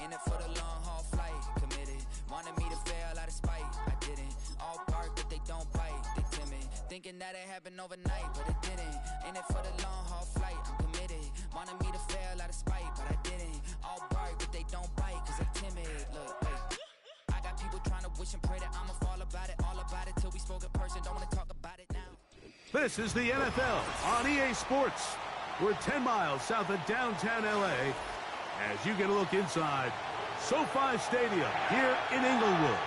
In it for the long haul flight, committed. Wanted me to fail out of spite, I didn't. All bark but they don't bite, they timid. Thinking that it happened overnight, but it didn't. In it for the long haul flight, I'm committed. Wanted me to fail out of spite, but I didn't. All bark but they don't bite, cause they timid. Look, wait. I got people trying to wish and pray that I'ma fall about it. All about it till we spoke in person, don't wanna talk about it now. This is the NFL on EA Sports. We're 10 miles south of downtown LA as you get a look inside SoFi Stadium here in Inglewood.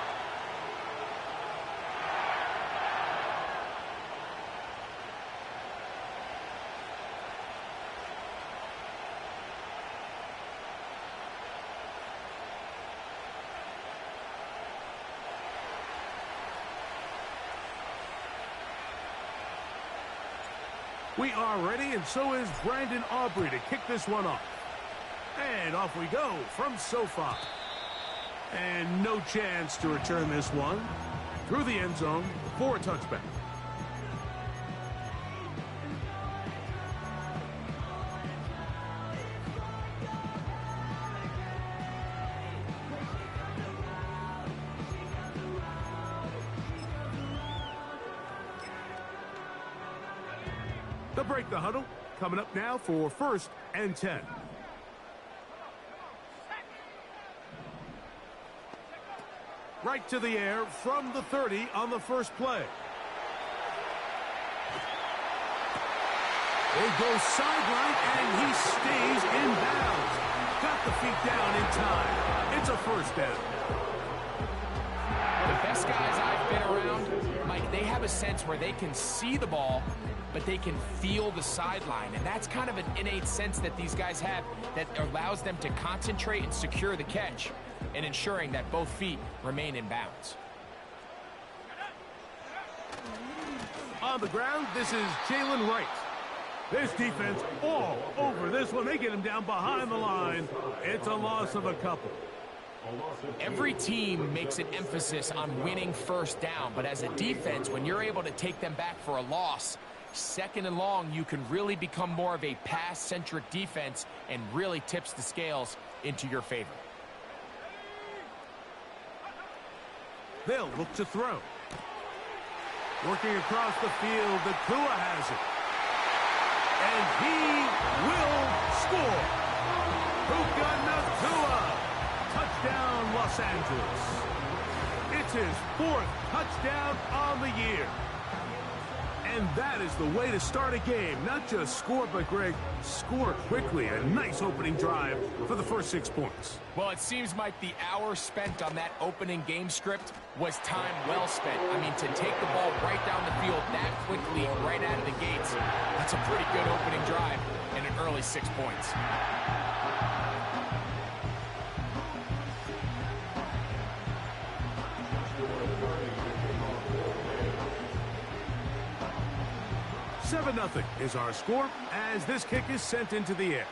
We are ready, and so is Brandon Aubrey to kick this one off. And off we go from SoFi. And no chance to return this one through the end zone for a touchback. They'll break the huddle. Coming up now for 1st and 10. Right to the air from the 30 on the first play. They go sideline, and he stays in bounds. Got the feet down in time. It's a first down. The best guys I've been around, Mike, they have a sense where they can see the ball, but they can feel the sideline. And that's kind of an innate sense that these guys have that allows them to concentrate and secure the catch and ensuring that both feet remain in bounds. On the ground, this is Jalen Wright. This defense all over this one. They get him down behind the line. It's a loss of a couple. Every team makes an emphasis on winning first down, but as a defense, when you're able to take them back for a loss, 2nd and long, you can really become more of a pass-centric defense and really tips the scales into your favor. They'll look to throw. Working across the field, the Tua has it. And he will score. Puka Nacua. Touchdown, Los Angeles. It's his 4th touchdown on the year. And that is the way to start a game. Not just score, but, Greg, score quickly. A nice opening drive for the first 6 points. Well, it seems like the hour spent on that opening game script was time well spent. I mean, to take the ball right down the field that quickly, right out of the gates, that's a pretty good opening drive and an early 6 points. Seven 0 is our score as this kick is sent into the air.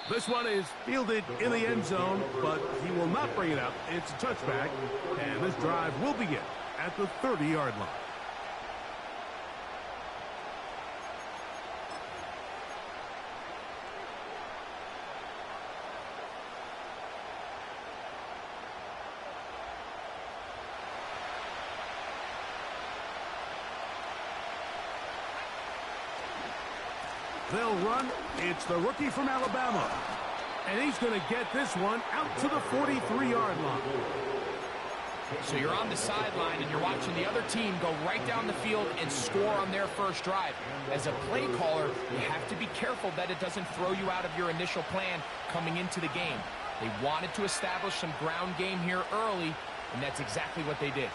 This one is fielded in the end zone, but he will not bring it up. It's a touchback, and this drive will begin at the 30-yard line. They'll run. It's the rookie from Alabama. And he's going to get this one out to the 43-yard line. So you're on the sideline and you're watching the other team go right down the field and score on their first drive. As a play caller, you have to be careful that it doesn't throw you out of your initial plan coming into the game. They wanted to establish some ground game here early, and that's exactly what they did.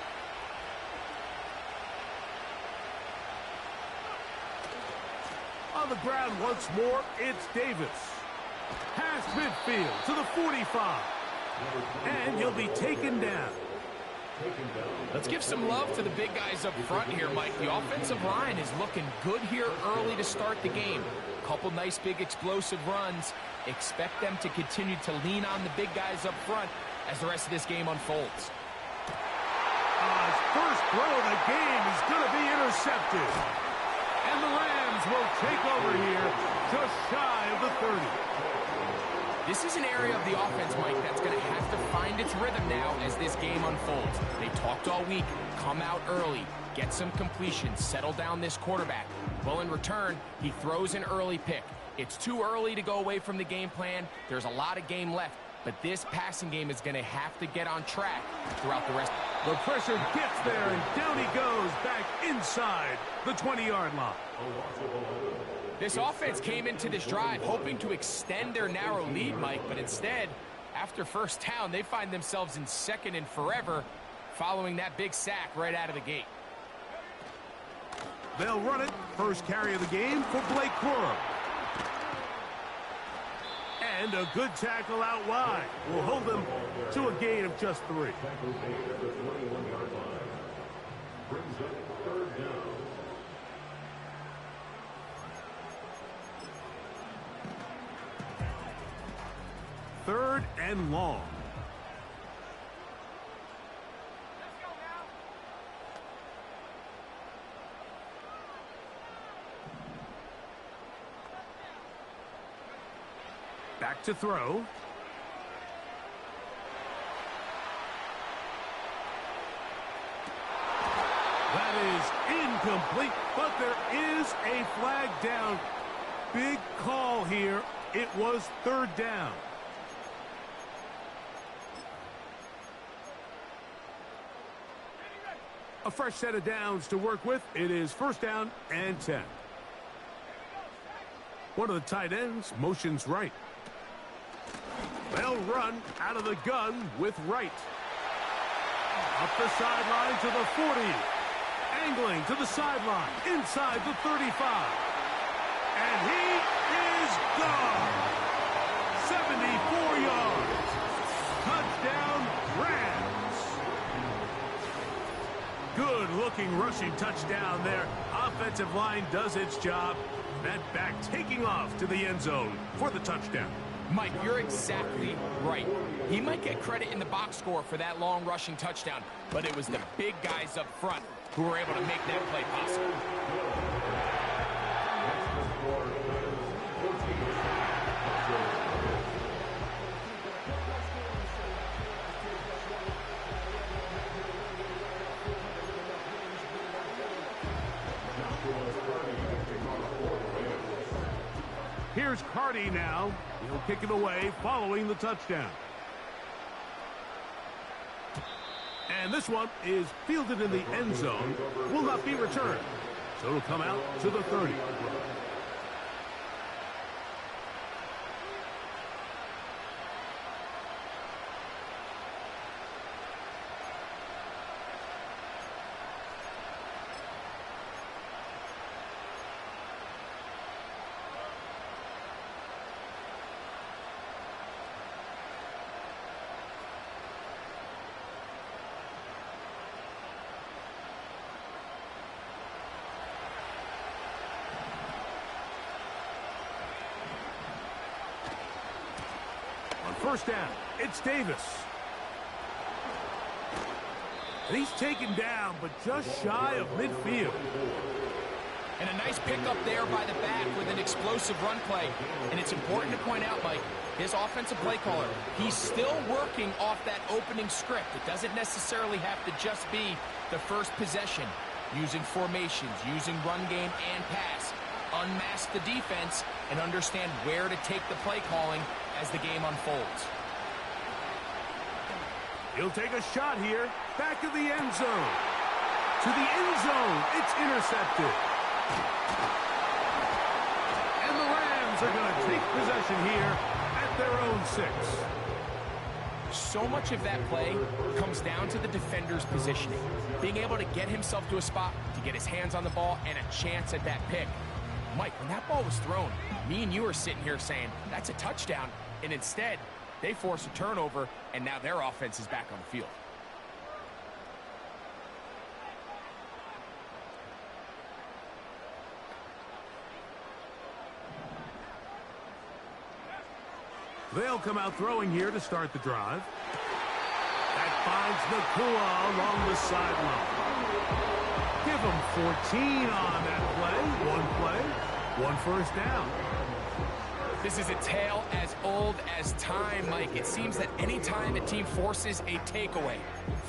On the ground once more, it's Davis. Past midfield to the 45. And he'll be taken down. Let's give some love to the big guys up front here, Mike. The offensive line is looking good here early to start the game. Couple nice big explosive runs. Expect them to continue to lean on the big guys up front as the rest of this game unfolds. His first throw of the game is going to be intercepted. And the Rams will take over here just shy of the 30. This is an area of the offense, Mike, that's going to have to find its rhythm now as this game unfolds. They talked all week, come out early, get some completions, settle down this quarterback. Well, in return, he throws an early pick. It's too early to go away from the game plan. There's a lot of game left, but this passing game is going to have to get on track throughout the rest. The pressure gets there, and down he goes back inside the 20-yard line. This offense came into this drive hoping to extend their narrow lead, Mike, but instead, after first down, they find themselves in second and forever following that big sack right out of the gate. They'll run it. First carry of the game for Blake Corum. And a good tackle out wide will hold them to a gain of just 3. Third and long. Back to throw. That is incomplete, but there is a flag down. Big call here. It was third down. A fresh set of downs to work with. It is first down and 10. One of the tight ends motions right. They'll run out of the gun with Wright. Up the sideline to the 40. Angling to the sideline inside the 35. And he is gone. 74 yards. Touchdown, Rams. Good-looking rushing touchdown there. Offensive line does its job. That back taking off to the end zone for the touchdown. Mike, you're exactly right. He might get credit in the box score for that long rushing touchdown, but it was the big guys up front who were able to make that play possible. Here's Carty now. He'll kick it away following the touchdown. And this one is fielded in the end zone. Will not be returned. So it'll come out to the 30. First down, it's Davis. And he's taken down, but just shy of midfield. And a nice pickup there by the back with an explosive run play. And it's important to point out, Mike, his offensive play caller, he's still working off that opening script. It doesn't necessarily have to just be the first possession. Using formations, using run game and pass. Unmask the defense and understand where to take the play calling as the game unfolds. He'll take a shot here. Back of the end zone. To the end zone. It's intercepted. And the Rams are going to take possession here at their own 6. So much of that play comes down to the defender's positioning. Being able to get himself to a spot, to get his hands on the ball, and a chance at that pick. Mike, when that ball was thrown, me and you are sitting here saying, that's a touchdown. And instead, they force a turnover, and now their offense is back on the field. They'll come out throwing here to start the drive. That finds Nacua along the sideline. Give him 14 on that play. One first down. This is a tale as old as time, Mike. It seems that any time a team forces a takeaway,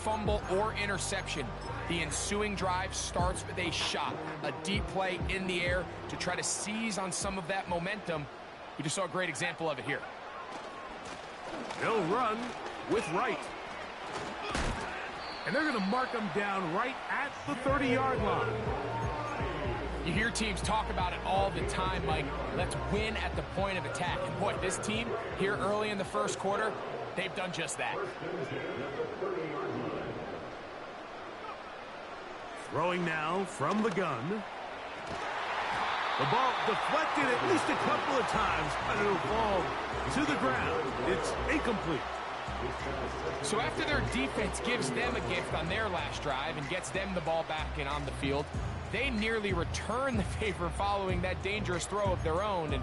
fumble, or interception, the ensuing drive starts with a shot, a deep play in the air to try to seize on some of that momentum. We just saw a great example of it here. They'll run with Wright. And they're going to mark him down right at the 30-yard line. You hear teams talk about it all the time, Mike. Let's win at the point of attack. And boy, this team here early in the first quarter, they've done just that. Throwing now from the gun. The ball deflected at least a couple of times, but it'll fall to the ground. It's incomplete. So after their defense gives them a gift on their last drive and gets them the ball back and on the field, they nearly return the favor following that dangerous throw of their own. And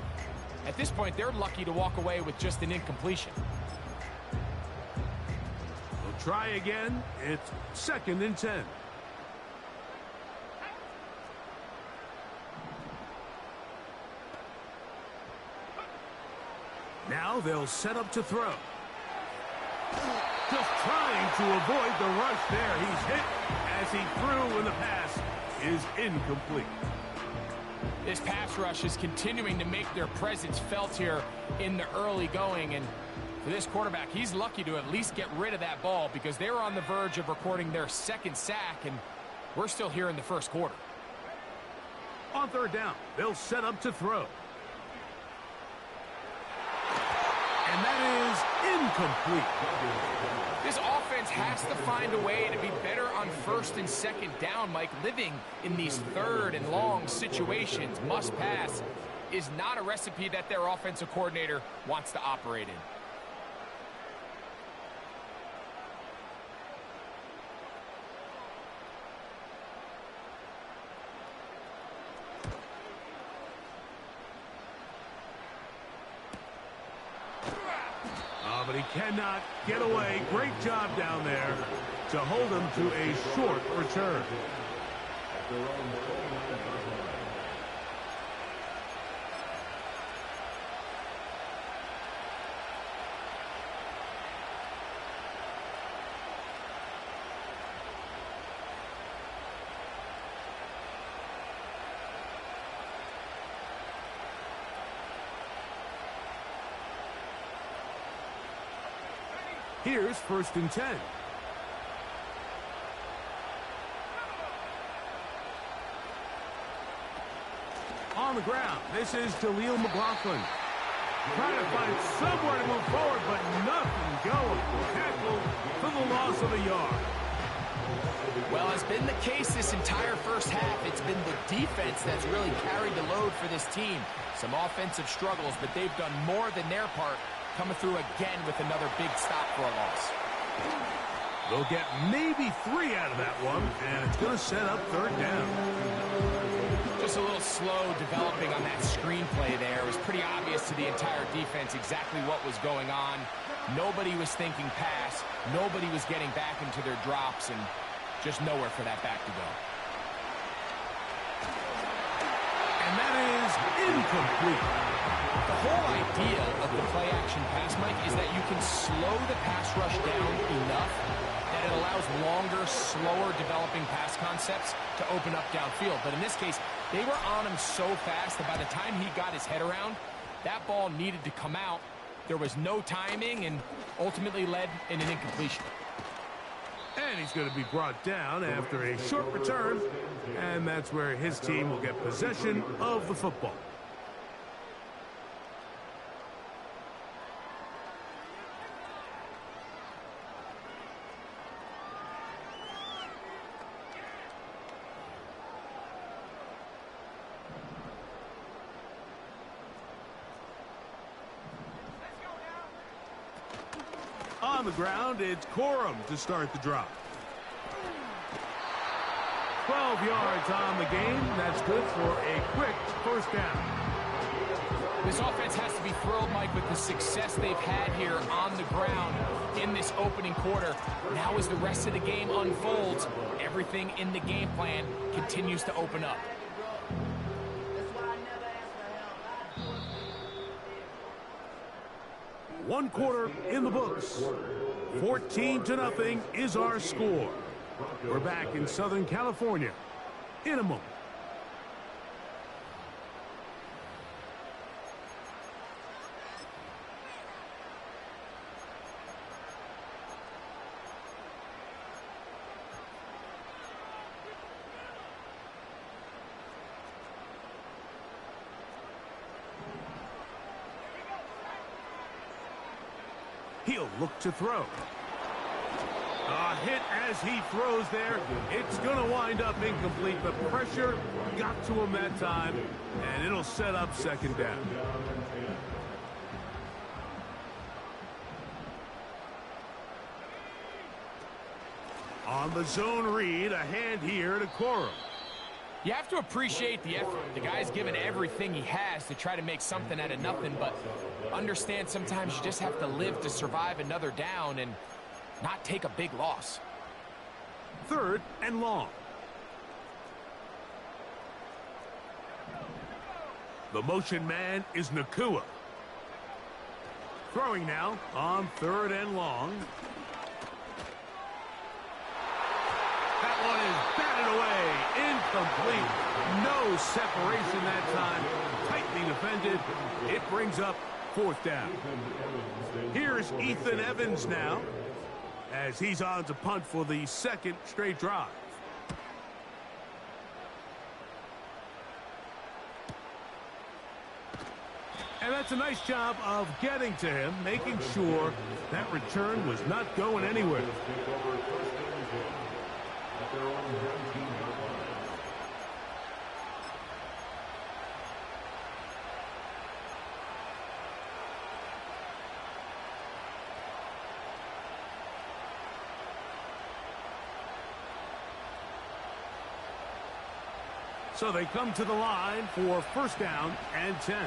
at this point, they're lucky to walk away with just an incompletion. They'll try again. It's 2nd and 10. Now they'll set up to throw. Just trying to avoid the rush there. He's hit as he threw, and the pass is incomplete. This pass rush is continuing to make their presence felt here in the early going. And for this quarterback, he's lucky to at least get rid of that ball because they were on the verge of recording their 2nd sack, and we're still here in the first quarter. On 3rd down, they'll set up to throw. And that is incomplete. This offense has to find a way to be better on 1st and 2nd down, Mike. Living in these 3rd and long situations, must pass, is not a recipe that their offensive coordinator wants to operate in. But he cannot get away. Great job down there to hold him to a short return. Here's 1st and 10. On the ground, this is Jaleel McLaughlin. Trying to find somewhere to move forward, but nothing going. Tackled for the loss of a yard. Well, it's been the case this entire first half. It's been the defense that's really carried the load for this team. Some offensive struggles, but they've done more than their part, coming through again with another big stop for a loss. They'll get maybe 3 out of that one, and it's going to set up 3rd down. Just a little slow developing on that screenplay there. It was pretty obvious to the entire defense exactly what was going on. Nobody was thinking pass. Nobody was getting back into their drops, and just nowhere for that back to go. And that is incomplete. The whole idea of the play-action pass, Mike, is that you can slow the pass rush down enough that it allows longer, slower developing pass concepts to open up downfield. But in this case, they were on him so fast that by the time he got his head around, that ball needed to come out. There was no timing and ultimately led in an incompletion. And he's going to be brought down after a short return, and that's where his team will get possession of the football. On the ground, it's Corum to start the drop. 12 yards on the game. That's good for a quick 1st down. This offense has to be thrilled, Mike, with the success they've had here on the ground in this opening quarter. Now as the rest of the game unfolds, everything in the game plan continues to open up. One quarter in the books. 14-0 is our score. We're back in Southern California in a moment. He'll look to throw. A hit as he throws there. It's going to wind up incomplete. The pressure got to him that time, and it'll set up second down. On the zone read, a hand here to Corum. You have to appreciate the effort. The guy's given everything he has to try to make something out of nothing, but understand sometimes you just have to live to survive another down and not take a big loss. 3rd and long. The motion man is Nacua. Throwing now on 3rd and long. That one is batted away. Incomplete. No separation that time. Tightly defended. It brings up 4th down. Here's Ethan Evans now, as he's on to punt for the 2nd straight drive. And that's a nice job of getting to him, making sure that return was not going anywhere. So they come to the line for 1st down and 10.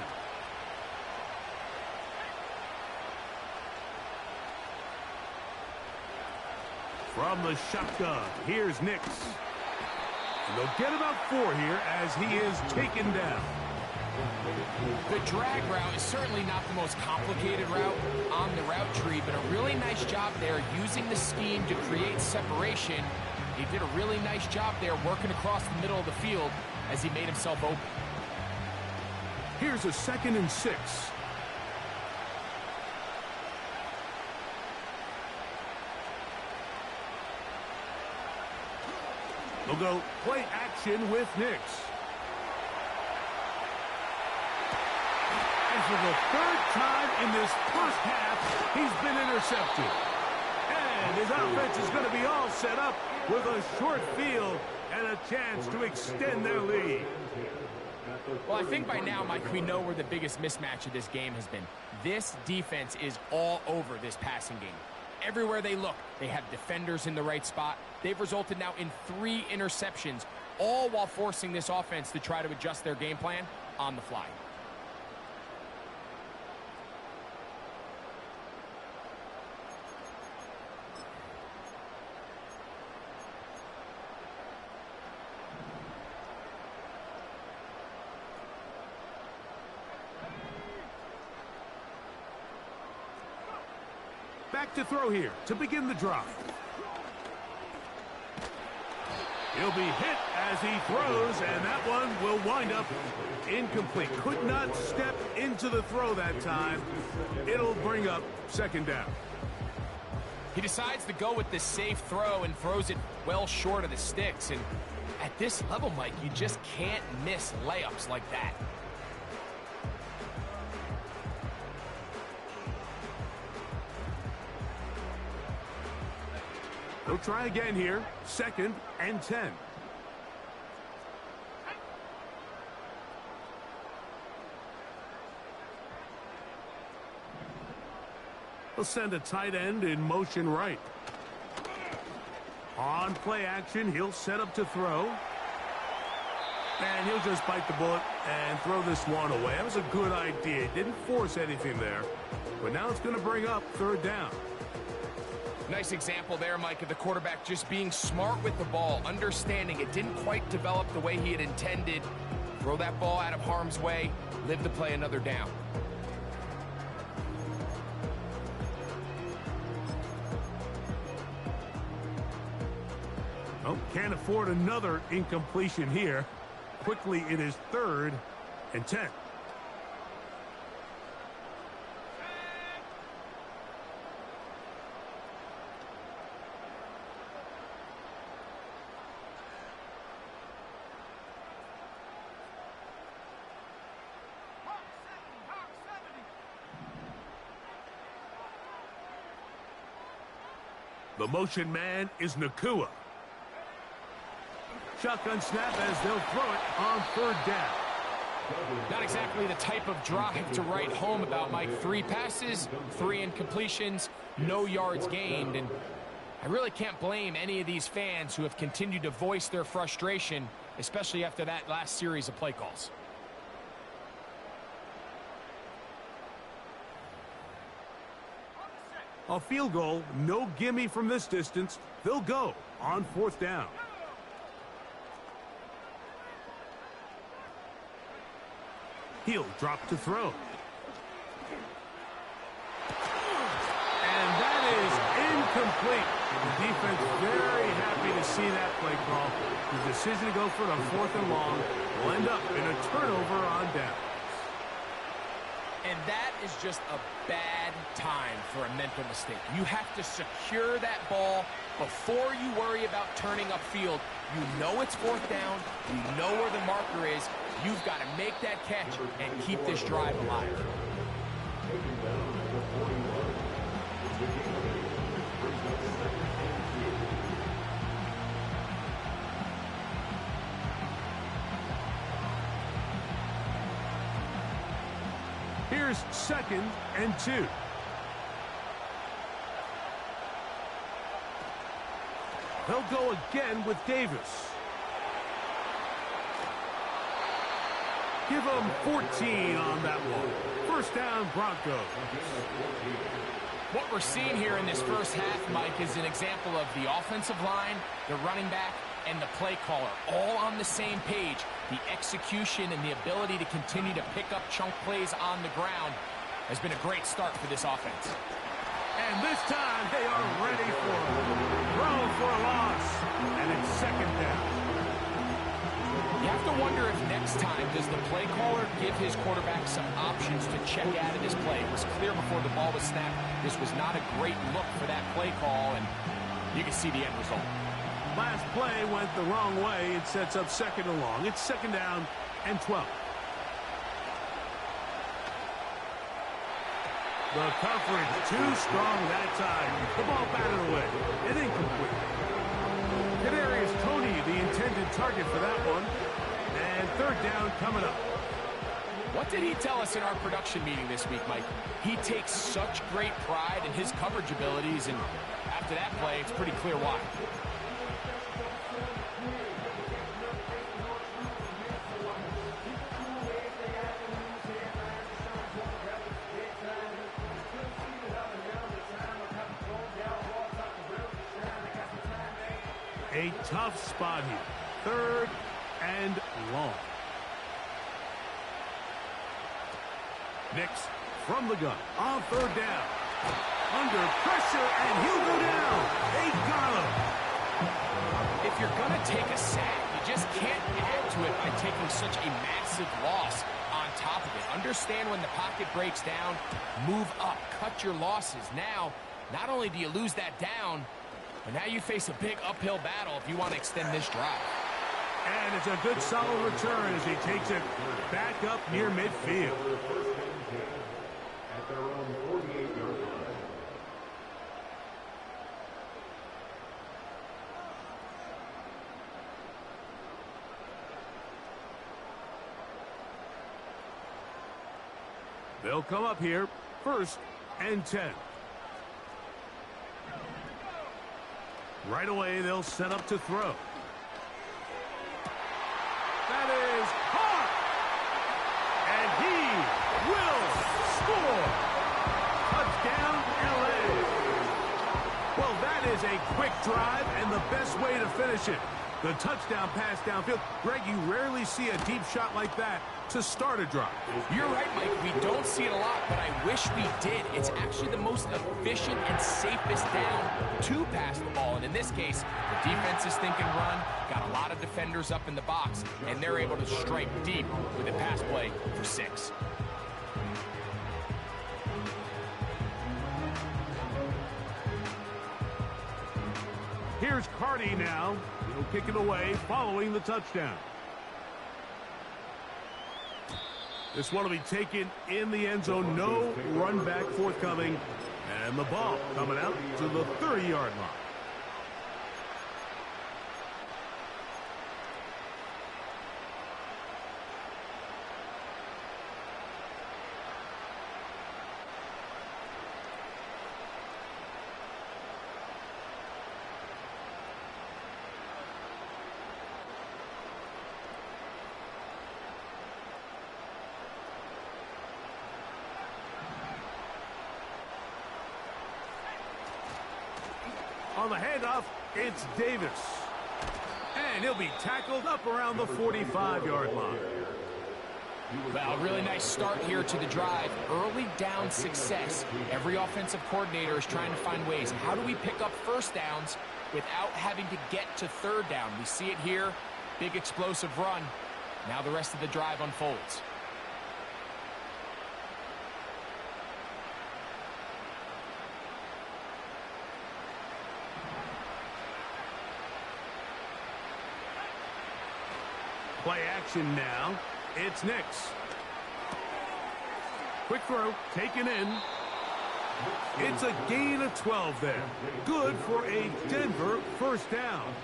From the shotgun, here's Nix. And they'll get about 4 here as he is taken down. The drag route is certainly not the most complicated route on the route tree, but a really nice job there using the scheme to create separation. He did a really nice job there working across the middle of the field as he made himself open. Here's a 2nd and 6. They'll go play action with Nix. And for the 3rd time in this 1st half, he's been intercepted. And his offense is going to be all set up with a short field and a chance to extend their lead. Well, I think by now, Mike, we know where the biggest mismatch of this game has been. This defense is all over this passing game. Everywhere they look, they have defenders in the right spot. They've resulted now in 3 interceptions, all while forcing this offense to try to adjust their game plan on the fly. Back to throw here to begin the drive. He'll be hit as he throws, and that one will wind up incomplete. Could not step into the throw that time. It'll bring up 2nd down. He decides to go with the safe throw and throws it well short of the sticks. And at this level, Mike, you just can't miss layups like that. They'll try again here. 2nd and 10. They'll send a tight end in motion right. On play action, he'll set up to throw. And he'll just bite the bullet and throw this one away. That was a good idea. Didn't force anything there. But now it's going to bring up 3rd down. Nice example there, Mike, of the quarterback just being smart with the ball, understanding it didn't quite develop the way he had intended. Throw that ball out of harm's way, live to play another down. Oh, can't afford another incompletion here. Quickly, it is 3rd and 10. The motion man is Nacua. Shotgun snap as they'll throw it on 3rd down. Not exactly the type of drive to write home about, Mike. 3 passes, 3 incompletions, no yards gained. And I really can't blame any of these fans who have continued to voice their frustration, especially after that last series of play calls. A field goal, no gimme from this distance. They'll go on 4th down. He'll drop to throw. And that is incomplete. The defense very happy to see that play call. The decision to go for it on 4th and long will end up in a turnover on down. And that is just a bad time for a mental mistake. You have to secure that ball before you worry about turning upfield. You know it's 4th down. You know where the marker is. You've got to make that catch and keep this drive alive. Here's 2nd and 2. They'll go again with Davis. Give them 14 on that one. 1st down, Broncos. What we're seeing here in this first half, Mike, is an example of the offensive line, the running back, and the play caller all on the same page. The execution and the ability to continue to pick up chunk plays on the ground has been a great start for this offense. And this time they are ready for it. Throw for a loss. And it's 2nd down. You have to wonder if next time does the play caller give his quarterback some options to check out of this play. It was clear before the ball was snapped. This was not a great look for that play call, and you can see the end result. Last play went the wrong way. It sets up 2nd and long. It's 2nd down and 12. The coverage too strong that time. The ball batted away. It incomplete. Kadarius Toney, the intended target for that one. And 3rd down coming up. What did he tell us in our production meeting this week, Mike? He takes such great pride in his coverage abilities, and after that play, it's pretty clear why. A tough spot here. 3rd and long. Nix from the gun on 3rd down. Under pressure, and he'll go down. They got him. If you're going to take a sack, you just can't add to it by taking such a massive loss on top of it. Understand when the pocket breaks down, move up, cut your losses. Now, not only do you lose that down, but now you face a big uphill battle if you want to extend this drive. And it's a good solid return as he takes it back up near midfield. At their own 48-yard line. They'll come up here, 1st and 10. Right away, they'll set up to throw. That is caught! And he will score! Touchdown, L.A. Well, that is a quick drive and the best way to finish it. The touchdown pass downfield. Greg, you rarely see a deep shot like that to start a drive. You're right, Mike. We don't see it a lot, but I wish we did. It's actually the most efficient and safest down to pass the ball. And in this case, the defense is thinking run, got a lot of defenders up in the box, and they're able to strike deep with a pass play for 6. Here's Carty now. He'll kick it away following the touchdown. This one will be taken in the end zone. No run back forthcoming. And the ball coming out to the 30-yard line. On the handoff, it's Davis. And he'll be tackled up around the 45-yard line. Well, a really nice start here to the drive. Early down success. Every offensive coordinator is trying to find ways. How do we pick up first downs without having to get to third down? We see it here. Big explosive run. Now the rest of the drive unfolds. Play action now. It's Nix. Quick throw, taken in. It's a gain of 12 there. Good for a Denver first down.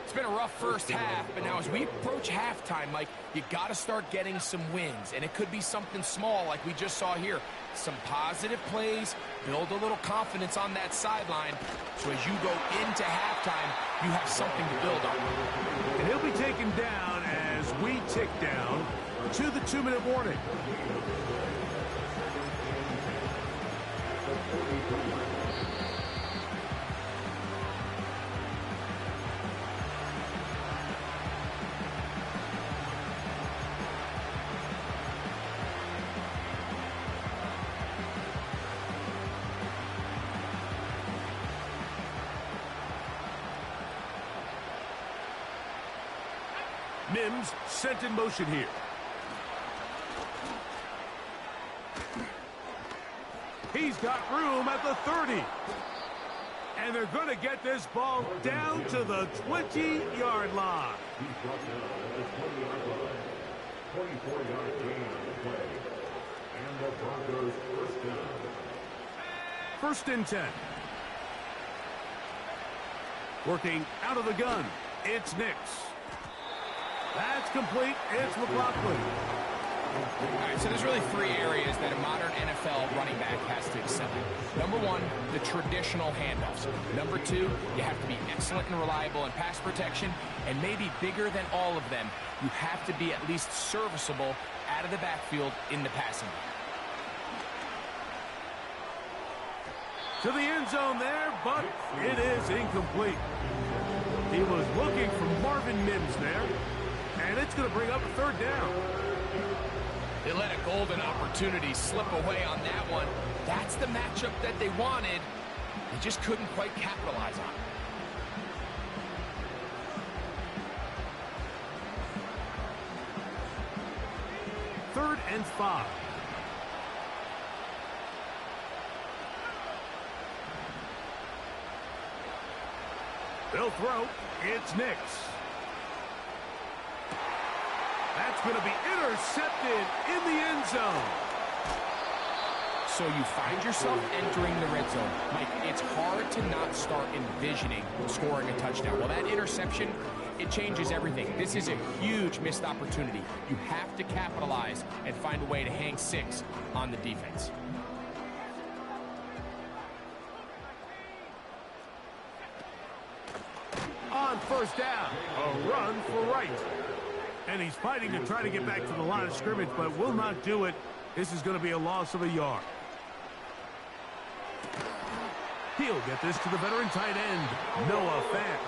It's been a rough first half, but now as we approach halftime, Mike, you got to start getting some wins. And it could be something small like we just saw here. Some positive plays, build a little confidence on that sideline. So as you go into halftime, you have something to build on. And he'll be taken down as we tick down to the 2-minute warning. Mims sent in motion here. He's got room at the 30. And they're going to get this ball down to the 20-yard line. 24-yard gain on the play. And the Broncos first down. First and 10. Working out of the gun. It's Nix. That's complete. It's McLaughlin. All right, so there's really 3 areas that a modern NFL running back has to excel in. Number 1, the traditional handoffs. Number 2, you have to be excellent and reliable in pass protection. And maybe bigger than all of them, you have to be at least serviceable out of the backfield in the passing game. To the end zone there, but it is incomplete. He was looking for Marvin Mims there. And it's going to bring up a third down. They let a golden opportunity slip away on that one. That's the matchup that they wanted. They just couldn't quite capitalize on it. Third and 5. They'll throw. It's Nix. That's going to be intercepted in the end zone. So you find yourself entering the red zone. Mike, it's hard to not start envisioning scoring a touchdown. Well, that interception, it changes everything. This is a huge missed opportunity. You have to capitalize and find a way to hang 6 on the defense. On first down, a run for Wright. And he's fighting to try to get back to the line of scrimmage, but will not do it. This is going to be a loss of a yard. He'll get this to the veteran tight end, Noah Fant.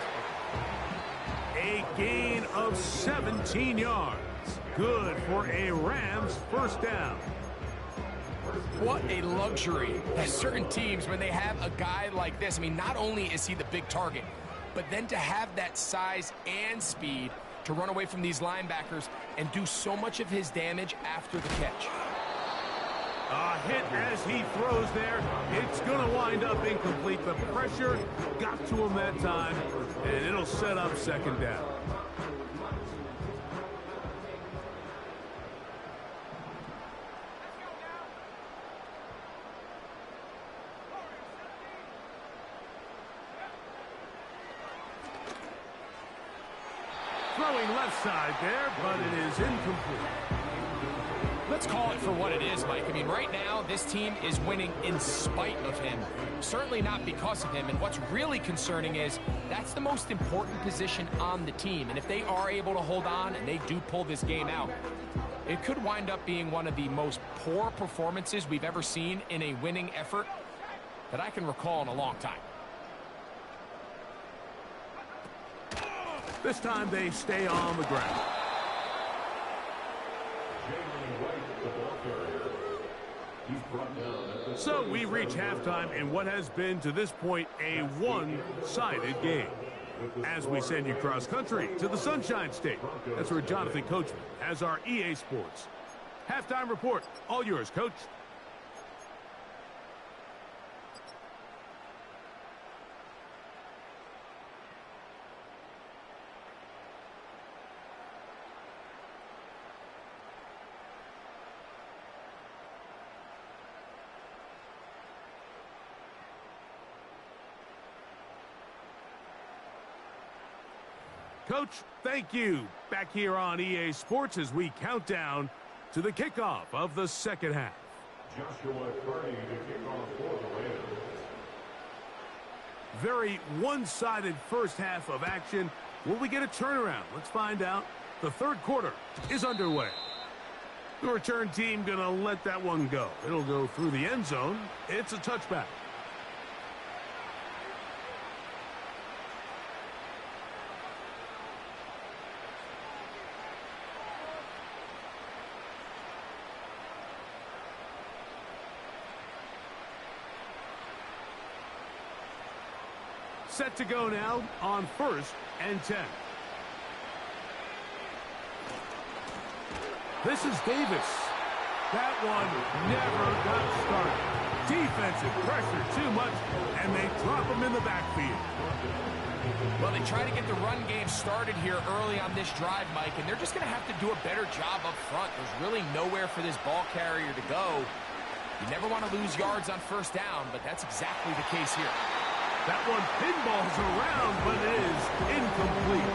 A gain of 17 yards. Good for a Rams first down. What a luxury. Certain teams, when they have a guy like this, I mean, not only is he the big target, but then to have that size and speed to run away from these linebackers and do so much of his damage after the catch. A hit as he throws there. It's going to wind up incomplete. The pressure got to him that time, and it'll set up second down. Throwing left side there, but it is incomplete. Let's call it for what it is, Mike. I mean, right now, this team is winning in spite of him. Certainly not because of him. And what's really concerning is that's the most important position on the team. And if they are able to hold on and they do pull this game out, it could wind up being one of the most poor performances we've ever seen in a winning effort that I can recall in a long time. This time they stay on the ground. So we reach halftime in what has been to this point a one-sided game. As we send you cross-country to the Sunshine State. That's where Jonathan Coachman has our EA Sports halftime report. All yours, Coach. Coach, thank you. Back here on EA Sports as we count down to the kickoff of the second half. Joshua Purdy to kick off for the Raiders. Very one-sided first half of action. Will we get a turnaround? Let's find out. The third quarter is underway. The return team going to let that one go. It'll go through the end zone. It's a touchback. Set to go now on 1st and 10. This is Davis. That one never got started. Defensive pressure too much, and they drop him in the backfield. Well, they try to get the run game started here early on this drive, Mike, and they're just going to have to do a better job up front. There's really nowhere for this ball carrier to go. You never want to lose yards on first down, but that's exactly the case here. That one pinballs around, but it is incomplete.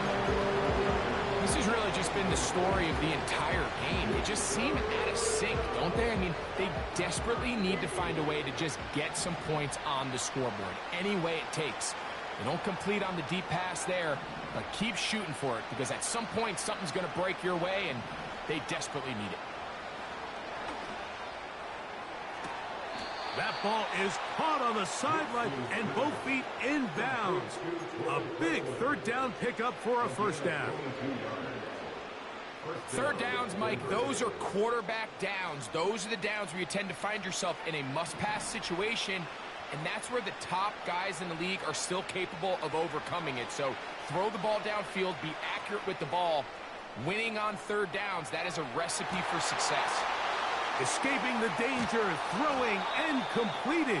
This has really just been the story of the entire game. They just seem out of sync, don't they? I mean, they desperately need to find a way to just get some points on the scoreboard, any way it takes. They don't complete on the deep pass there, but keep shooting for it, because at some point, something's going to break your way, and they desperately need it. That ball is caught on the sideline and both feet in bounds. A big third down pickup for a first down. Third downs, Mike, those are quarterback downs. Those are the downs where you tend to find yourself in a must-pass situation, and that's where the top guys in the league are still capable of overcoming it. So throw the ball downfield, be accurate with the ball. Winning on third downs, that is a recipe for success. Escaping the danger, throwing and completing.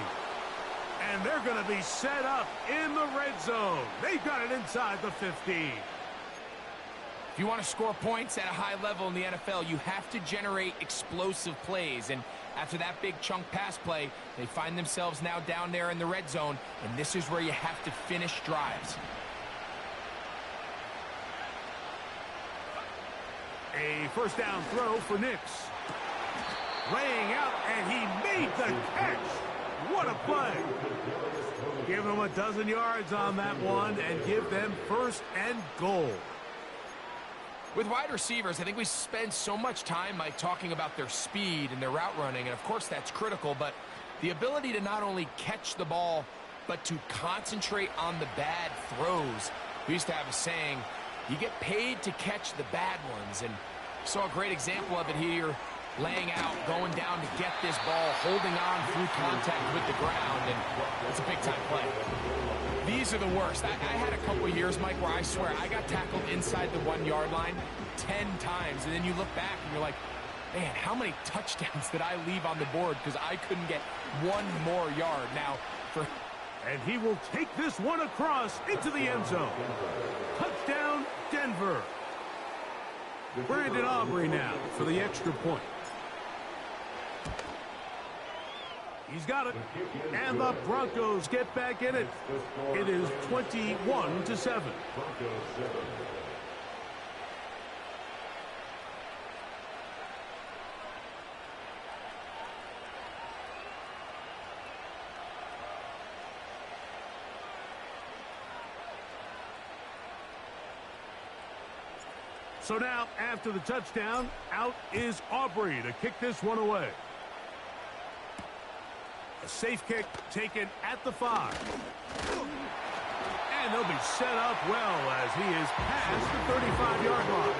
And they're going to be set up in the red zone. They've got it inside the 15. If you want to score points at a high level in the NFL, you have to generate explosive plays. And after that big chunk pass play, they find themselves now down there in the red zone. And this is where you have to finish drives. A first down throw for Nix. Laying out, and he made the catch. What a play. Give them a dozen yards on that one and give them 1st and goal. With wide receivers, I think we spend so much time, Mike, talking about their speed and their route running, and of course that's critical, but the ability to not only catch the ball, but to concentrate on the bad throws. We used to have a saying, You get paid to catch the bad ones, and saw a great example of it here, laying out, going down to get this ball, holding on through contact with the ground, and it's a big-time play. These are the worst. I had a couple of years, Mike, where I swear I got tackled inside the 1-yard line 10 times, and then you look back and you're like, man, how many touchdowns did I leave on the board because I couldn't get one more yard? Now, and he will take this one across into the end zone. Touchdown, Denver. Brandon Aubrey now for the extra point. He's got it. And the Broncos get back in it. It is 21-7. So now, after the touchdown, out is Aubrey to kick this one away. A safe kick taken at the 5. And they'll be set up well as he is past the 35-yard line.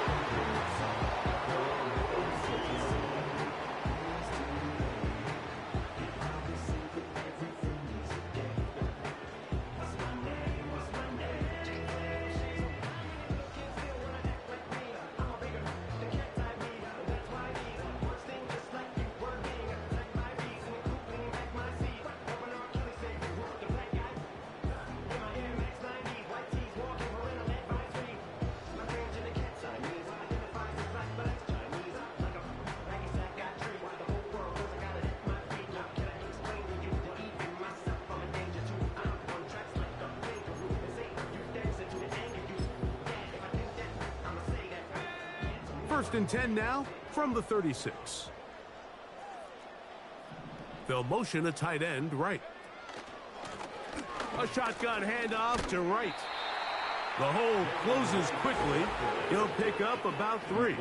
First and 10 now from the 36. They'll motion a tight end right. A shotgun handoff to right. The hole closes quickly. He'll pick up about 3.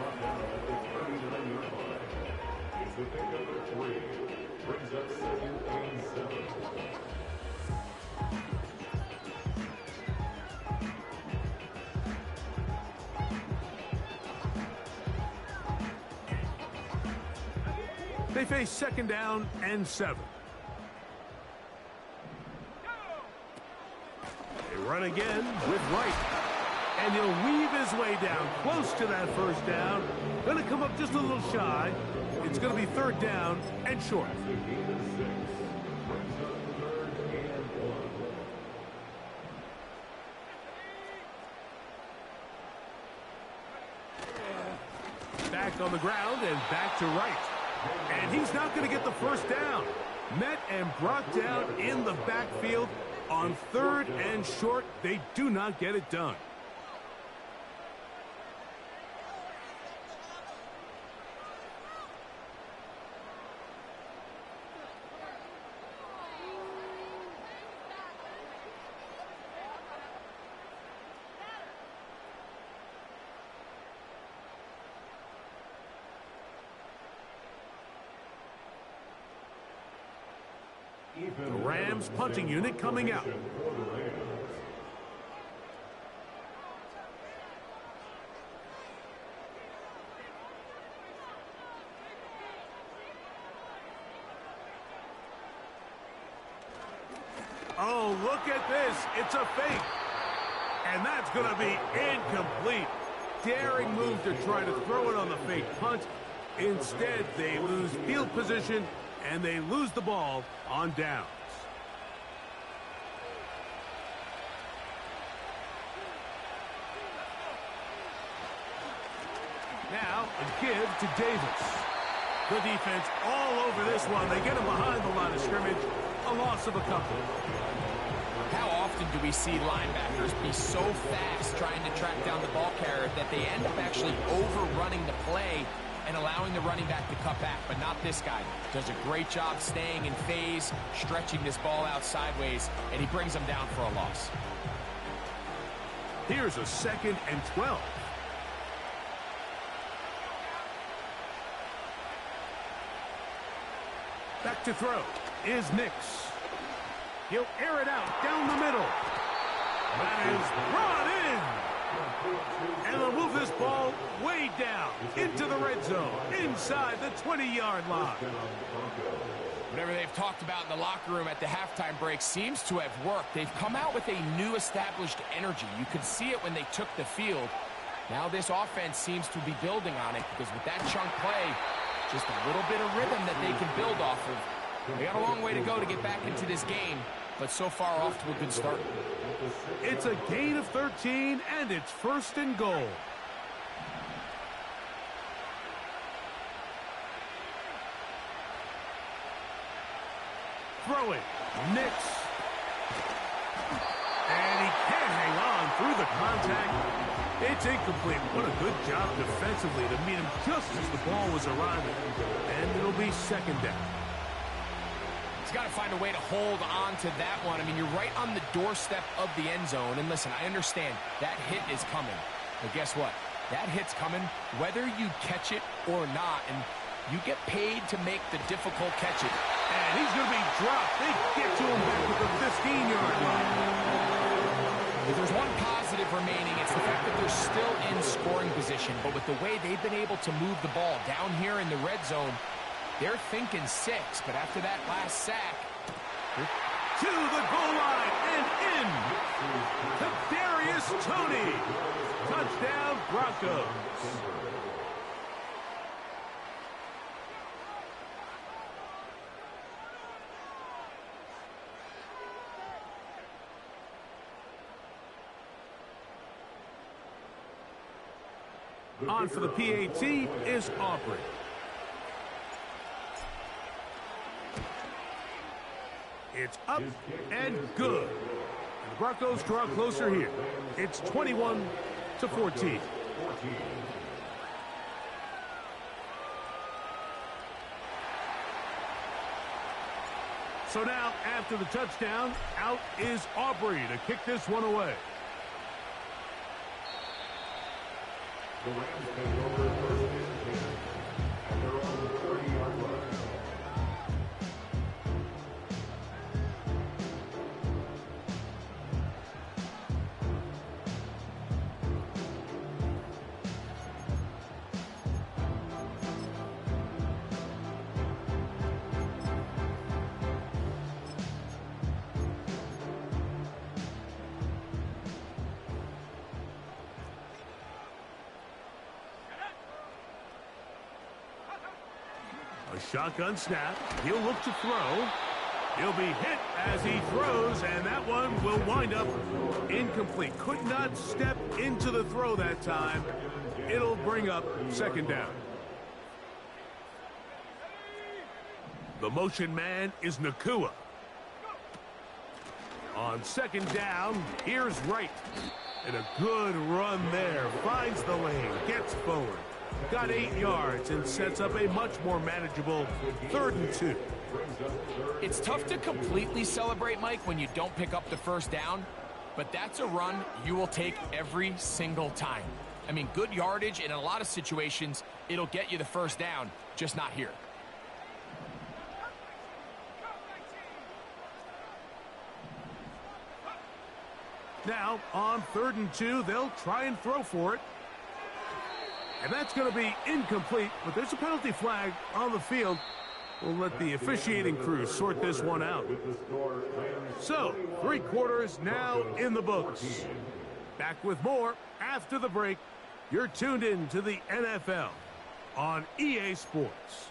Brings up 2nd and 7. They face 2nd down and 7. They run again with Wright. And he'll weave his way down close to that first down. Going to come up just a little shy. It's going to be 3rd down and short. Back on the ground and back to Wright. And he's not going to get the first down. Met and brought down in the backfield on 3rd and short. They do not get it done. The Rams punting unit coming out. Oh, look at this. It's a fake. And that's going to be incomplete. Daring move to try to throw it on the fake punt. Instead, they lose field position and they lose the ball on downs. Now, a give to Davis. The defense all over this one. They get him behind the line of scrimmage. A loss of a couple. How often do we see linebackers be so fast trying to track down the ball carrier that they end up actually overrunning the play and allowing the running back to cut back, but not this guy. Does a great job staying in phase, stretching this ball out sideways, and he brings them down for a loss. Here's a 2nd and 12. Back to throw is Nix. He'll air it out down the middle. That is brought in. And they'll move this ball way down into the red zone, inside the 20-yard line. Whatever they've talked about in the locker room at the halftime break seems to have worked. They've come out with a new established energy. You could see it when they took the field. Now this offense seems to be building on it because with that chunk play, just a little bit of rhythm that they can build off of. They got a long way to go to get back into this game, but so far off to a good start. It's a gain of 13, and it's 1st and goal. Throwing, Nix. And he can't hang on through the contact. It's incomplete. What a good job defensively to meet him just as the ball was arriving. And it'll be 2nd down. He's got to find a way to hold on to that one. I mean, you're right on the doorstep of the end zone. And listen, I understand that hit is coming. But guess what? That hit's coming whether you catch it or not. And you get paid to make the difficult catches. And he's going to be dropped. They get to him back at the 15-yard line. If there's one positive remaining, it's the fact that they're still in scoring position. But with the way they've been able to move the ball down here in the red zone, they're thinking 6. But after that last sack, to the goal line and in. Kadarius Toney. Touchdown, Broncos. On for the PAT is Aubrey. It's up and good. And the Broncos draw closer here. It's 21-14. So now, after the touchdown, out is Aubrey to kick this one away. The Rams take over 1st and 10 at their own 30-yard line. A shotgun snap. He'll look to throw. He'll be hit as he throws, and that one will wind up incomplete. Could not step into the throw that time. It'll bring up 2nd down. The motion man is Nacua. On 2nd down, here's Wright. And a good run there. Finds the lane, gets forward. Got 8 yards and sets up a much more manageable 3rd and 2. It's tough to completely celebrate, Mike, when you don't pick up the 1st down, but that's a run you will take every single time. I mean, good yardage, and in a lot of situations, it'll get you the 1st down, just not here. Now, on 3rd and 2, they'll try and throw for it. And that's going to be incomplete, but there's a penalty flag on the field. We'll let the officiating crew sort this one out. So, 3 quarters now in the books. Back with more after the break. You're tuned in to the NFL on EA Sports.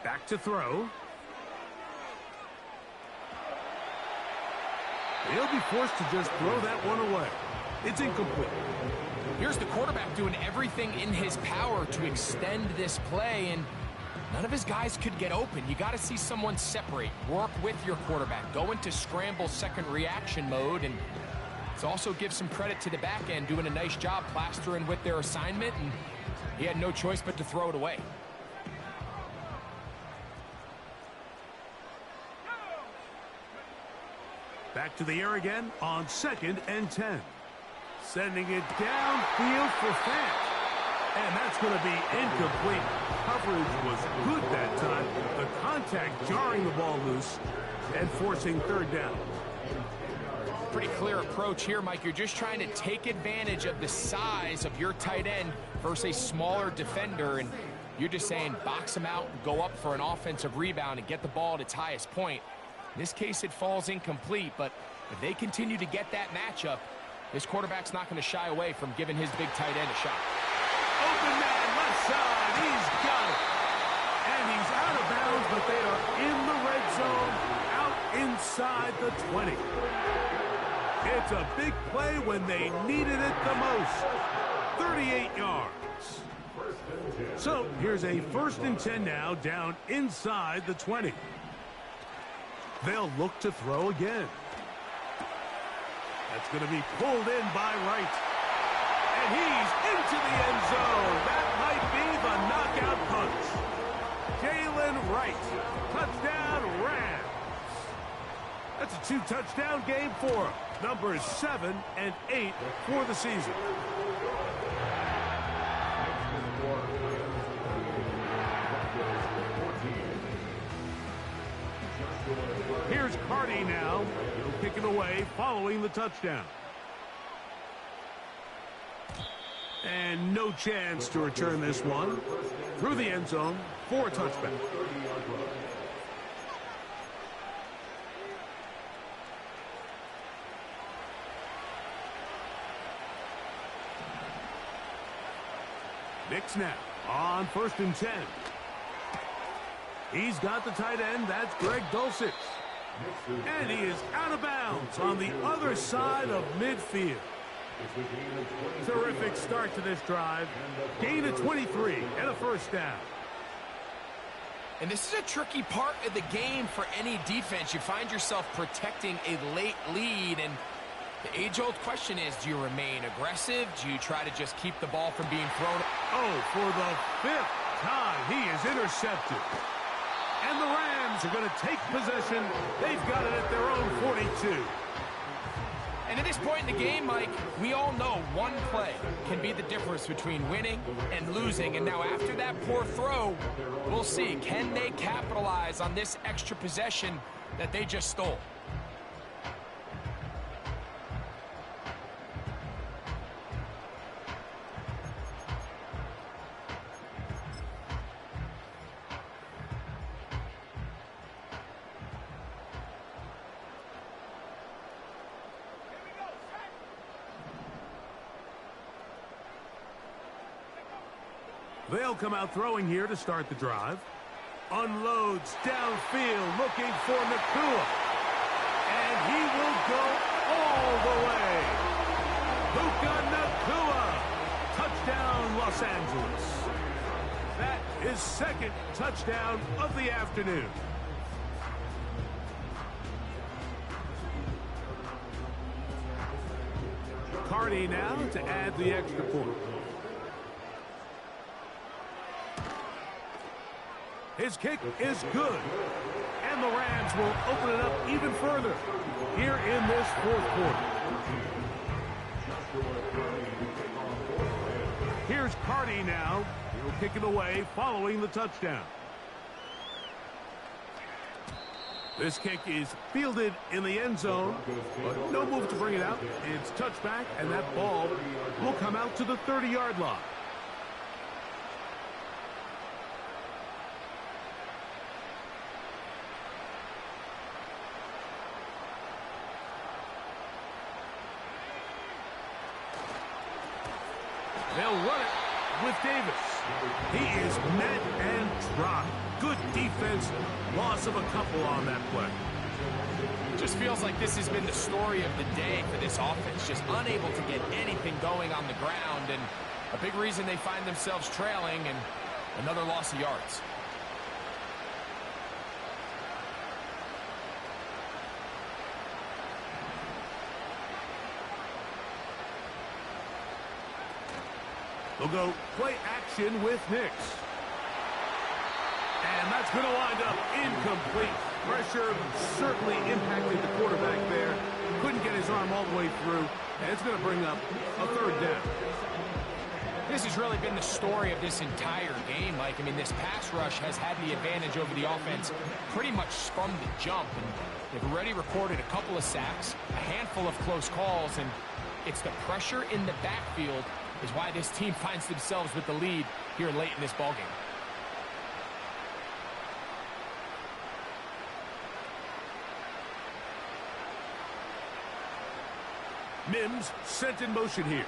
Back to throw. He'll be forced to just throw that one away. It's incomplete. Here's the quarterback doing everything in his power to extend this play, and none of his guys could get open. You got to see someone separate, work with your quarterback, go into scramble second reaction mode, and it's also give some credit to the back end doing a nice job plastering with their assignment and He had no choice but to throw it away. Back to the air again on 2nd and 10. Sending it downfield for Fant. And that's going to be incomplete. Coverage was good that time. The contact jarring the ball loose and forcing 3rd down. Pretty clear approach here, Mike. You're just trying to take advantage of the size of your tight end versus a smaller defender, and you're just saying box him out and go up for an offensive rebound and get the ball at its highest point. In this case, it falls incomplete, but if they continue to get that matchup, this quarterback's not going to shy away from giving his big tight end a shot. Open man, left side, he's got it. And he's out of bounds, but they are in the red zone, out inside the 20. It's a big play when they needed it the most. 38 yards. So here's a 1st and 10 now, down inside the 20. They'll look to throw again. That's going to be pulled in by Wright. And he's into the end zone. That might be the knockout punch. Jalen Wright. Touchdown, Rams. That's a 2-touchdown game for him. Numbers 7 and 8 for the season. Here's Carty now. He'll kick it away following the touchdown. And no chance to return this one. Through the end zone for a touchback. Knicks now on 1st and 10. He's got the tight end. That's Greg Dulcich. And he is out of bounds on the other side of midfield. Terrific start to this drive. Gain of 23 and a 1st down. And this is a tricky part of the game for any defense. You find yourself protecting a late lead, and the age-old question is, do you remain aggressive? Do you try to just keep the ball from being thrown? Oh, for the 5th time, he is intercepted. And the Rams are going to take possession. They've got it at their own 42. And at this point in the game, Mike, we all know one play can be the difference between winning and losing. And now after that poor throw, we'll see, can they capitalize on this extra possession that they just stole? They'll come out throwing here to start the drive. Unloads downfield looking for Nacua. And he will go all the way. Puka Nacua. Touchdown, Los Angeles. That is 2nd touchdown of the afternoon. Carty now to add the extra point. His kick is good. And the Rams will open it up even further here in this 4th quarter. Here's Carty now. He'll kick it away following the touchdown. This kick is fielded in the end zone, but no move to bring it out. It's touchback, and that ball will come out to the 30-yard line. They'll run it with Davis. He is met and dropped. Good defense. Loss of a couple on that play. Just feels like this has been the story of the day for this offense. Just unable to get anything going on the ground. And a big reason they find themselves trailing, and another loss of yards. They'll go play action with Nix. And that's going to wind up incomplete. Pressure certainly impacted the quarterback there. Couldn't get his arm all the way through. And it's going to bring up a third down. This has really been the story of this entire game, Mike. I mean, this pass rush has had the advantage over the offense pretty much from the jump. And they've already recorded a couple of sacks, a handful of close calls, and it's the pressure in the backfield is why this team finds themselves with the lead here late in this ballgame. Mims sent in motion here.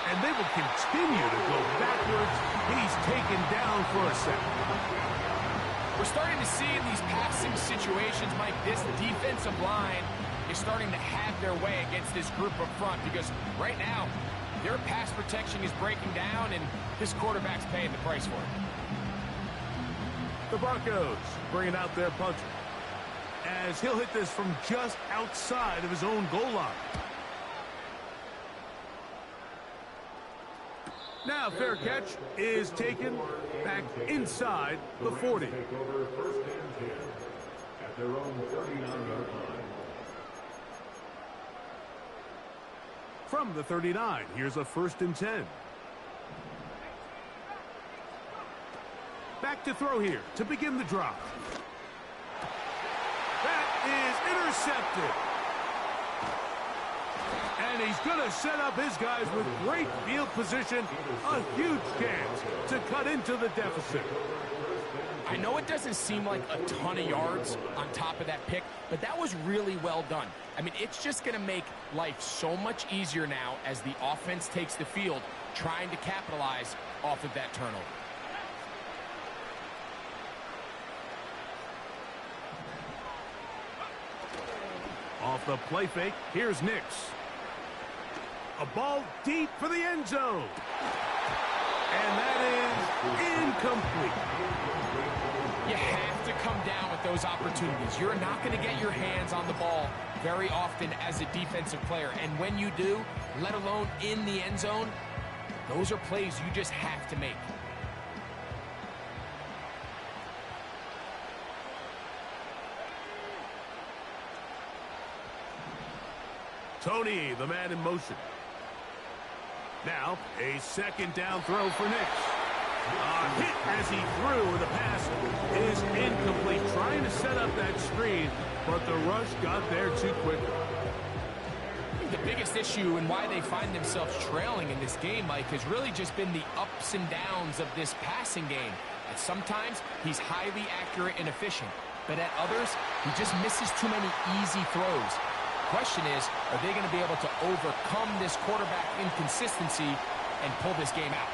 And they will continue to go backwards. He's taken down for a sack. We're starting to see in these passing situations, Mike, this defensive line is starting to have their way against this group up front because right now, their pass protection is breaking down and this quarterback's paying the price for it. The Broncos bringing out their punter, as he'll hit this from just outside of his own goal line. Now fair catch is taken back inside the 40. Take over first and 10 at their own 39-yard line. From the 39, here's a 1st and 10. Back to throw here to begin the drop. That is intercepted. And he's going to set up his guys with great field position. A huge chance to cut into the deficit. I know it doesn't seem like a ton of yards on top of that pick, but that was really well done. I mean, it's just going to make life so much easier now as the offense takes the field, trying to capitalize off of that turnover. Off the play fake, here's Nix. A ball deep for the end zone. And that is incomplete. You have to come down with those opportunities. You're not going to get your hands on the ball very often as a defensive player. And when you do, let alone in the end zone, those are plays you just have to make. Tony, the man in motion. Now, a 2nd down throw for Nix. A hit as he threw. The pass is incomplete. Trying to set up that screen, but the rush got there too quickly. The biggest issue and why they find themselves trailing in this game, Mike, has really just been the ups and downs of this passing game. And sometimes he's highly accurate and efficient, but at others, he just misses too many easy throws. Question is, are they going to be able to overcome this quarterback inconsistency and pull this game out?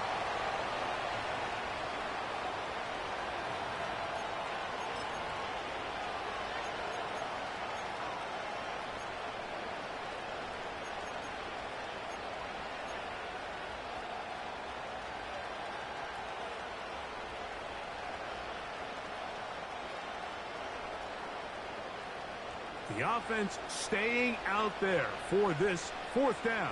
The offense staying out there for this 4th down.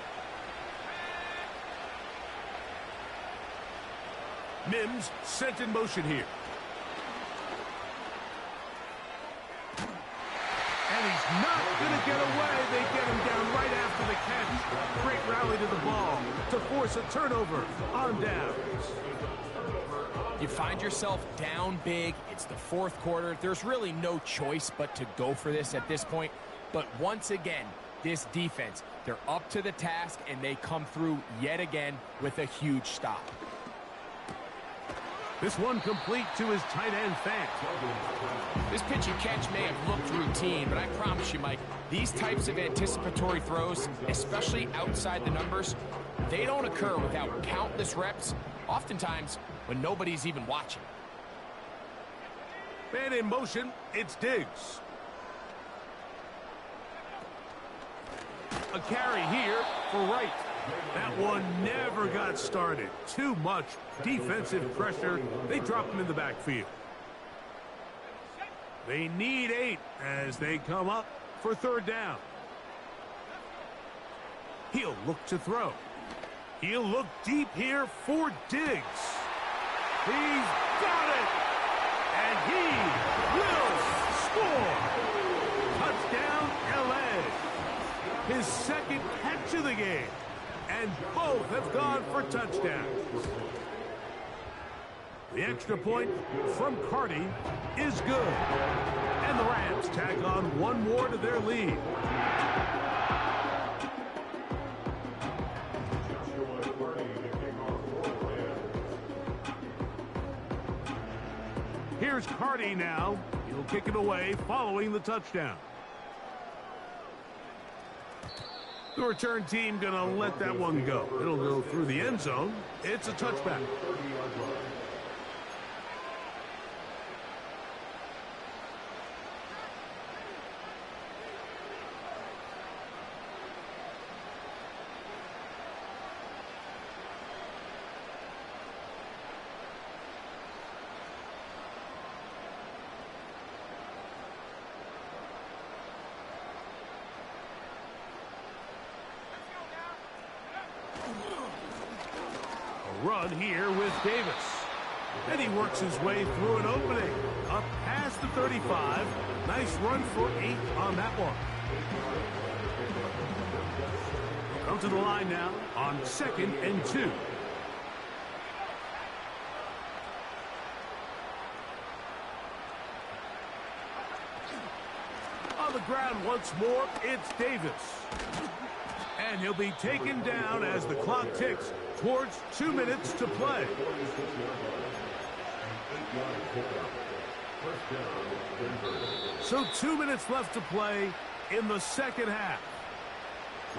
Mims sent in motion here. And he's not going to get away. They get him down right after the catch. Great rally to the ball to force a turnover on downs. You find yourself down big. It's the 4th quarter. There's really no choice but to go for this at this point. But once again, this defense, they're up to the task, and they come through yet again with a huge stop. This one complete to his tight end, Fant. This pitch and catch may have looked routine, but I promise you, Mike, these types of anticipatory throws, especially outside the numbers, they don't occur without countless reps, oftentimes when nobody's even watching. Man in motion, it's Diggs. A carry here for Wright. That one never got started. Too much defensive pressure. They drop him in the backfield. They need 8 as they come up for 3rd down. He'll look to throw. He'll look deep here for Diggs. He's got it! And he will score! Touchdown, LA. His second catch of the game. And both have gone for touchdowns. The extra point from Carty is good. And the Rams tack on one more to their lead. Here's Carty now. He'll kick it away following the touchdown. The return team going to let that one go. It'll go through the end zone. It's a touchback. Run here with Davis. And he works his way through an opening. Up past the 35. Nice run for 8 on that one. Come to the line now on 2nd and 2. On the ground once more, it's Davis. And he'll be taken down as the clock ticks towards 2 minutes to play. So 2 minutes left to play in the second half.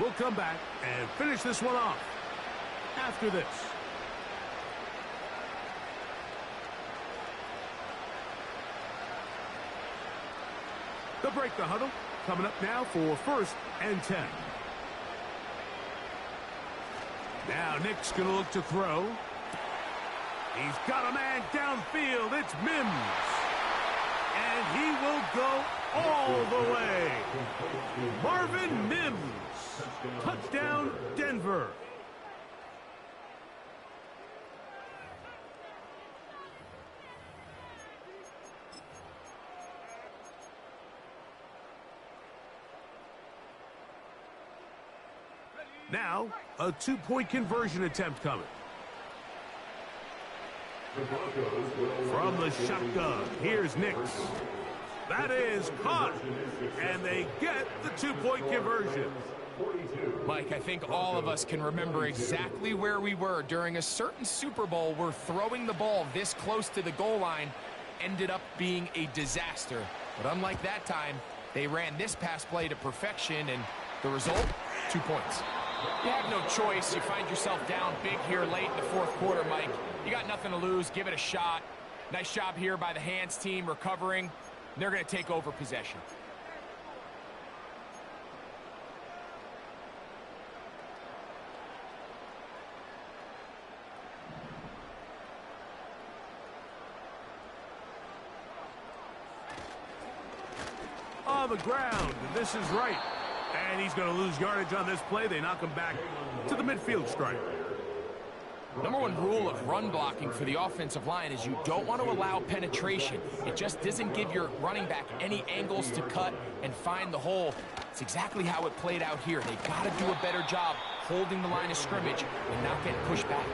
We'll come back and finish this one off after this. They'll break the huddle. Coming up now for 1st and 10. Now Nick's going to look to throw. He's got a man downfield. It's Mims. And he will go all the way. Marvin Mims. Touchdown, Denver. Now, a 2-point conversion attempt coming. From the shotgun, here's Nix. That is caught, and they get the 2-point conversion. Mike, I think all of us can remember exactly where we were during a certain Super Bowl where throwing the ball this close to the goal line ended up being a disaster. But unlike that time, they ran this pass play to perfection, and the result, 2 points. You have no choice. You find yourself down big here late in the 4th quarter, Mike. You got nothing to lose. Give it a shot. Nice job here by the hands team recovering. They're going to take over possession. On the ground, this is right. And he's going to lose yardage on this play. They knock him back to the midfield stripe. Number one rule of run blocking for the offensive line is you don't want to allow penetration. It just doesn't give your running back any angles to cut and find the hole. It's exactly how it played out here. They got to do a better job holding the line of scrimmage and not get pushed back.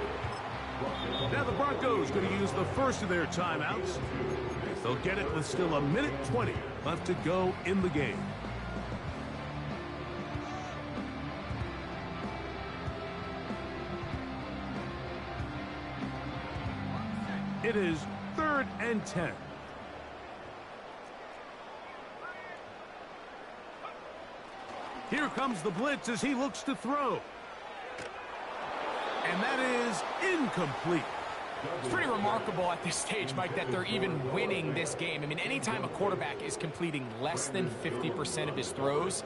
Now the Broncos going to use the first of their timeouts. They'll get it with still 1:20 left to go in the game. It is 3rd and 10. Here comes the blitz as he looks to throw. And that is incomplete. It's pretty remarkable at this stage, Mike, that they're even winning this game. I mean, anytime a quarterback is completing less than 50% of his throws,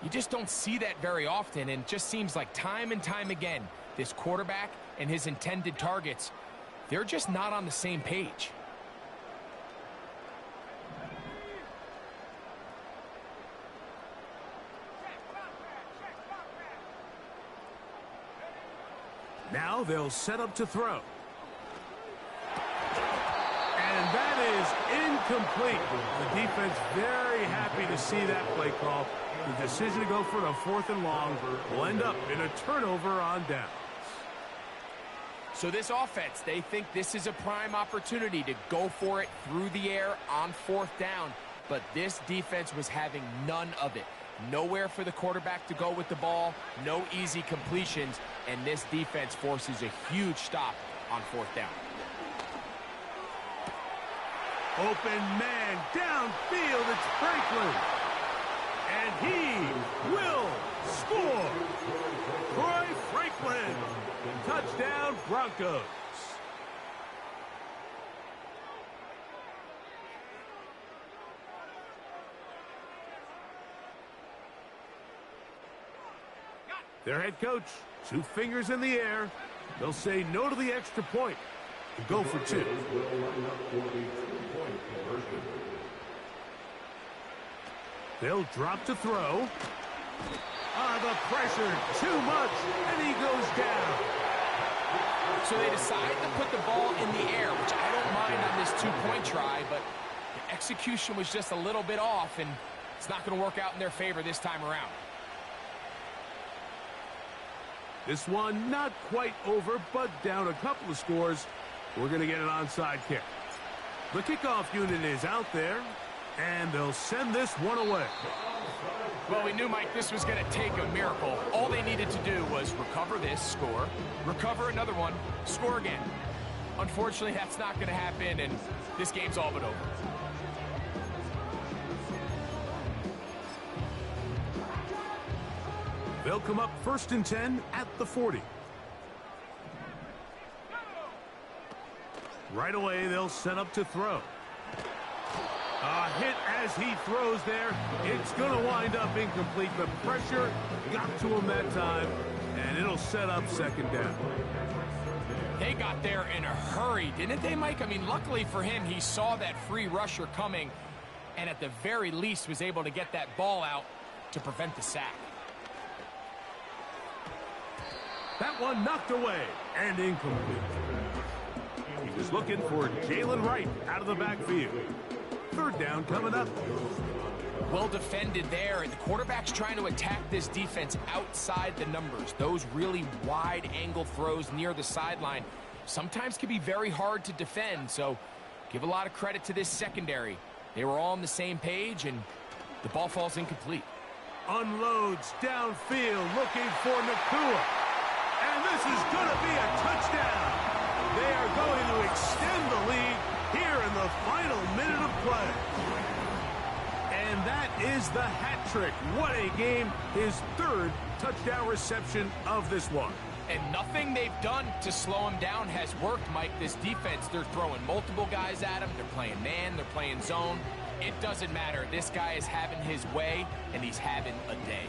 you just don't see that very often. And it just seems like time and time again, this quarterback and his intended targets, they're just not on the same page. Now they'll set up to throw. And that is incomplete. The defense very happy to see that play call. The decision to go for the 4th and long will end up in a turnover on downs. So this offense, they think this is a prime opportunity to go for it through the air on 4th down. But this defense was having none of it. Nowhere for the quarterback to go with the ball, no easy completions, and this defense forces a huge stop on 4th down. Open man downfield, it's Franklin. And he will score. Troy Franklin. Touchdown, Broncos. Their head coach, 2 fingers in the air. They'll say no to the extra point and go for 2. They'll drop to throw. The pressure, too much, and he goes down. So they decide to put the ball in the air, which I don't mind on this 2-point try, but the execution was just a little bit off, and it's not going to work out in their favor this time around. This one not quite over, but down a couple of scores. We're going to get an onside kick. The kickoff unit is out there, and they'll send this one away. Well, we knew, Mike, this was going to take a miracle. All they needed to do was recover this, score, recover another one, score again. Unfortunately, that's not going to happen, and this game's all but over. They'll come up 1st and 10 at the 40. Right away, they'll set up to throw. A hit as he throws there. It's going to wind up incomplete. The pressure got to him that time, and it'll set up 2nd down. They got there in a hurry, didn't they, Mike? I mean, luckily for him, he saw that free rusher coming, and at the very least was able to get that ball out to prevent the sack. That one knocked away and incomplete. He was looking for Jalen Wright out of the backfield. 3rd down coming up. Well defended there, and the quarterback's trying to attack this defense outside the numbers. Those really wide angle throws near the sideline sometimes can be very hard to defend, so give a lot of credit to this secondary. They were all on the same page, and the ball falls incomplete. Unloads downfield looking for Nacua. And this is going to be a touchdown. They are going to extend the lead here in the final minute of play. And that is the hat trick. What a game. His 3rd touchdown reception of this one. And nothing they've done to slow him down has worked, Mike. This defense, they're throwing multiple guys at him. They're playing man, they're playing zone. It doesn't matter. This guy is having his way, and he's having a day.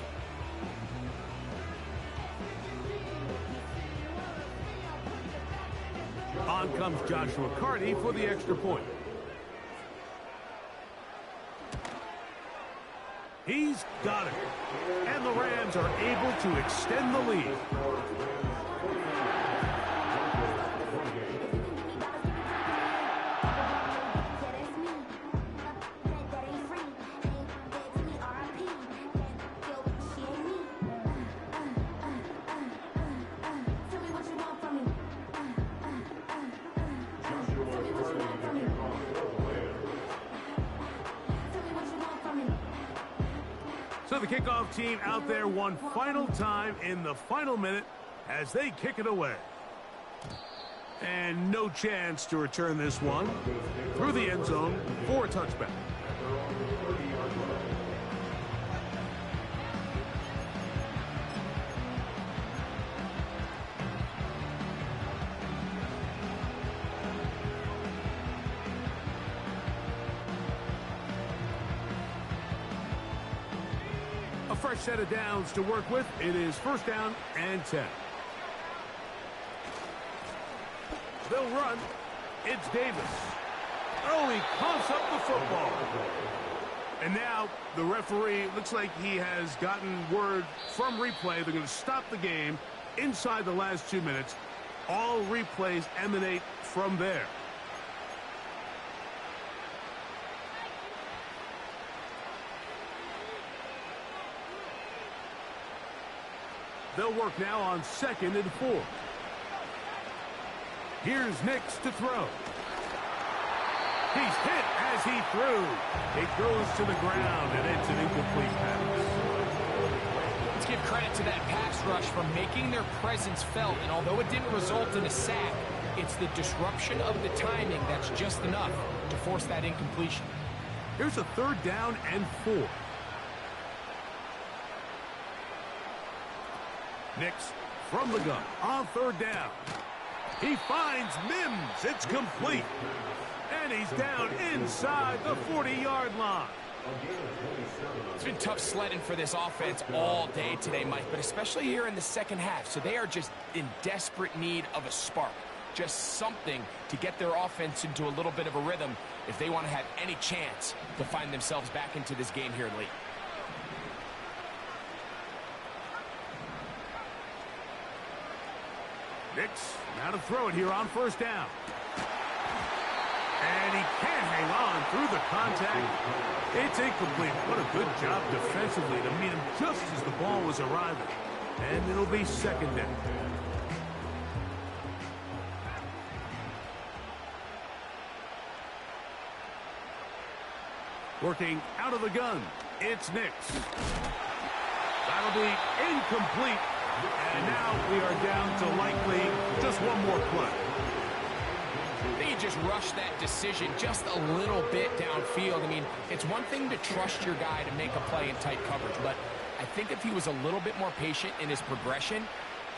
On comes Joshua Carty for the extra point. He's got it. And the Rams are able to extend the lead. So the kickoff team out there one final time in the final minute as they kick it away. And no chance to return this one through the end zone for a touchback. A fresh set of downs to work with. It is 1st down and 10. They'll run. It's Davis. Oh, he coughs up the football. And now the referee, looks like he has gotten word from replay. They're going to stop the game inside the last 2 minutes All replays emanate from there. They'll work now on 2nd and 4. Here's Nix to throw. He's hit as he threw. It goes to the ground, and it's an incomplete pass. Let's give credit to that pass rush for making their presence felt, and although it didn't result in a sack, it's the disruption of the timing that's just enough to force that incompletion. Here's a 3rd down and 4. Nix from the gun on 3rd down. He finds Mims. It's complete. And he's down inside the 40-yard line. It's been tough sledding for this offense all day today, Mike, but especially here in the second half. So they are just in desperate need of a spark. Just something to get their offense into a little bit of a rhythm if they want to have any chance to find themselves back into this game here late. Nix now to throw it here on 1st down. And he can't hang on through the contact. It's incomplete. What a good job defensively to meet him just as the ball was arriving. And it'll be 2nd down. Working out of the gun, it's Nix. That'll be incomplete. And now we are down to likely just one more play. They just rushed that decision just a little bit downfield. I mean, it's one thing to trust your guy to make a play in tight coverage, but I think if he was a little bit more patient in his progression,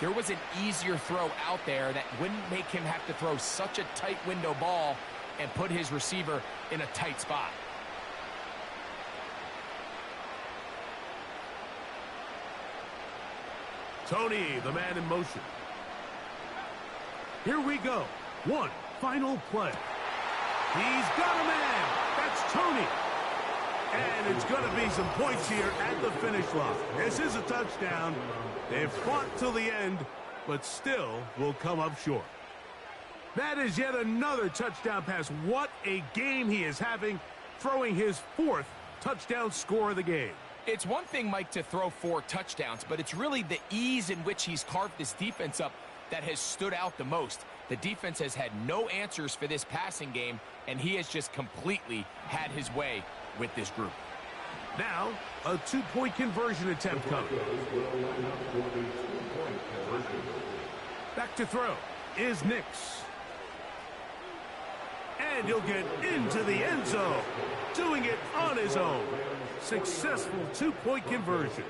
there was an easier throw out there that wouldn't make him have to throw such a tight window ball and put his receiver in a tight spot. Tony, the man in motion. Here we go. One final play. He's got a man. That's Tony. And it's going to be some points here at the finish line. This is a touchdown. They've fought till the end, but still will come up short. That is yet another touchdown pass. What a game he is having, throwing his 4th touchdown score of the game. It's one thing, Mike, to throw 4 touchdowns, but it's really the ease in which he's carved this defense up that has stood out the most. The defense has had no answers for this passing game, and he has just completely had his way with this group. Now, a 2-point conversion attempt coming. Back to throw is Nix. And he'll get into the end zone, doing it on his own. Successful 2-point conversion.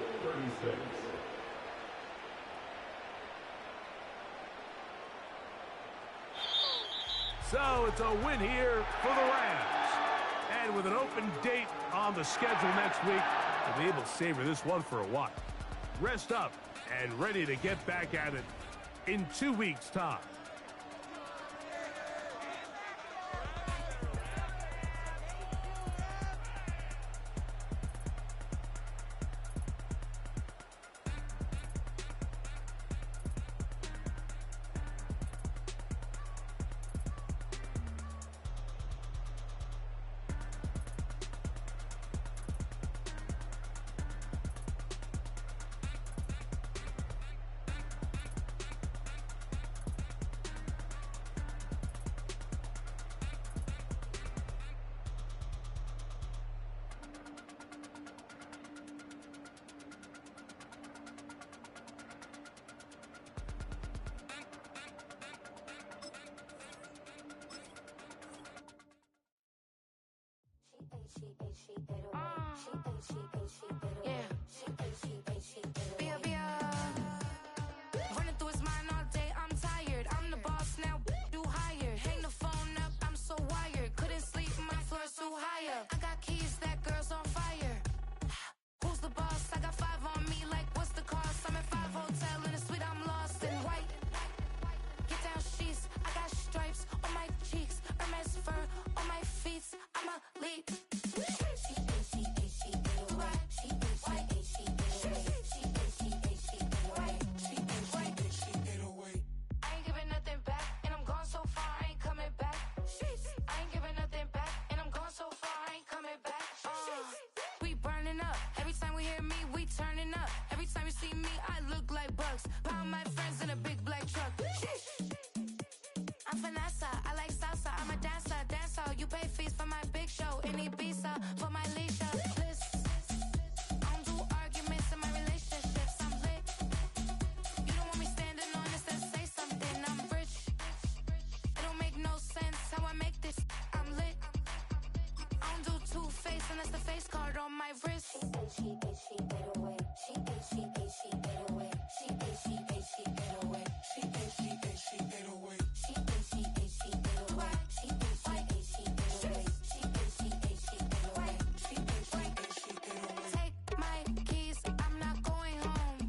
So it's a win here for the Rams. And with an open date on the schedule next week, they'll be able to savor this one for a while. Rest up and ready to get back at it in 2 weeks' time. Running through his mind all day, I'm tired. I'm the boss now, do higher. Hang the phone up, I'm so wired. Couldn't sleep, my floor's too high up. I got keys, that girl's on fire. Who's the boss? I got 5 on me, like what's the cost? I'm at 5 hotel in a suite, I'm lost in white. Get down sheets, I got stripes on my cheeks. Hermes fur on my feet, I'm a leap. ever see me, I look like Bugs. Pound my friends in a big black truck. Sheesh. I'm Vanessa, I like salsa, I'm a dancer, you pay fees for my big show in Ibiza, for my leisure, bliss. I don't do arguments in my relationships, I'm lit. You don't want me standing on this and say something, I'm rich. It don't make no sense how I make this, I'm lit. I don't do two-face unless the face card on my wrist. She 808. She 808. She 808. She 808. She 808. She 808. She 808. She 808. She 808. Take my keys, I'm not going home.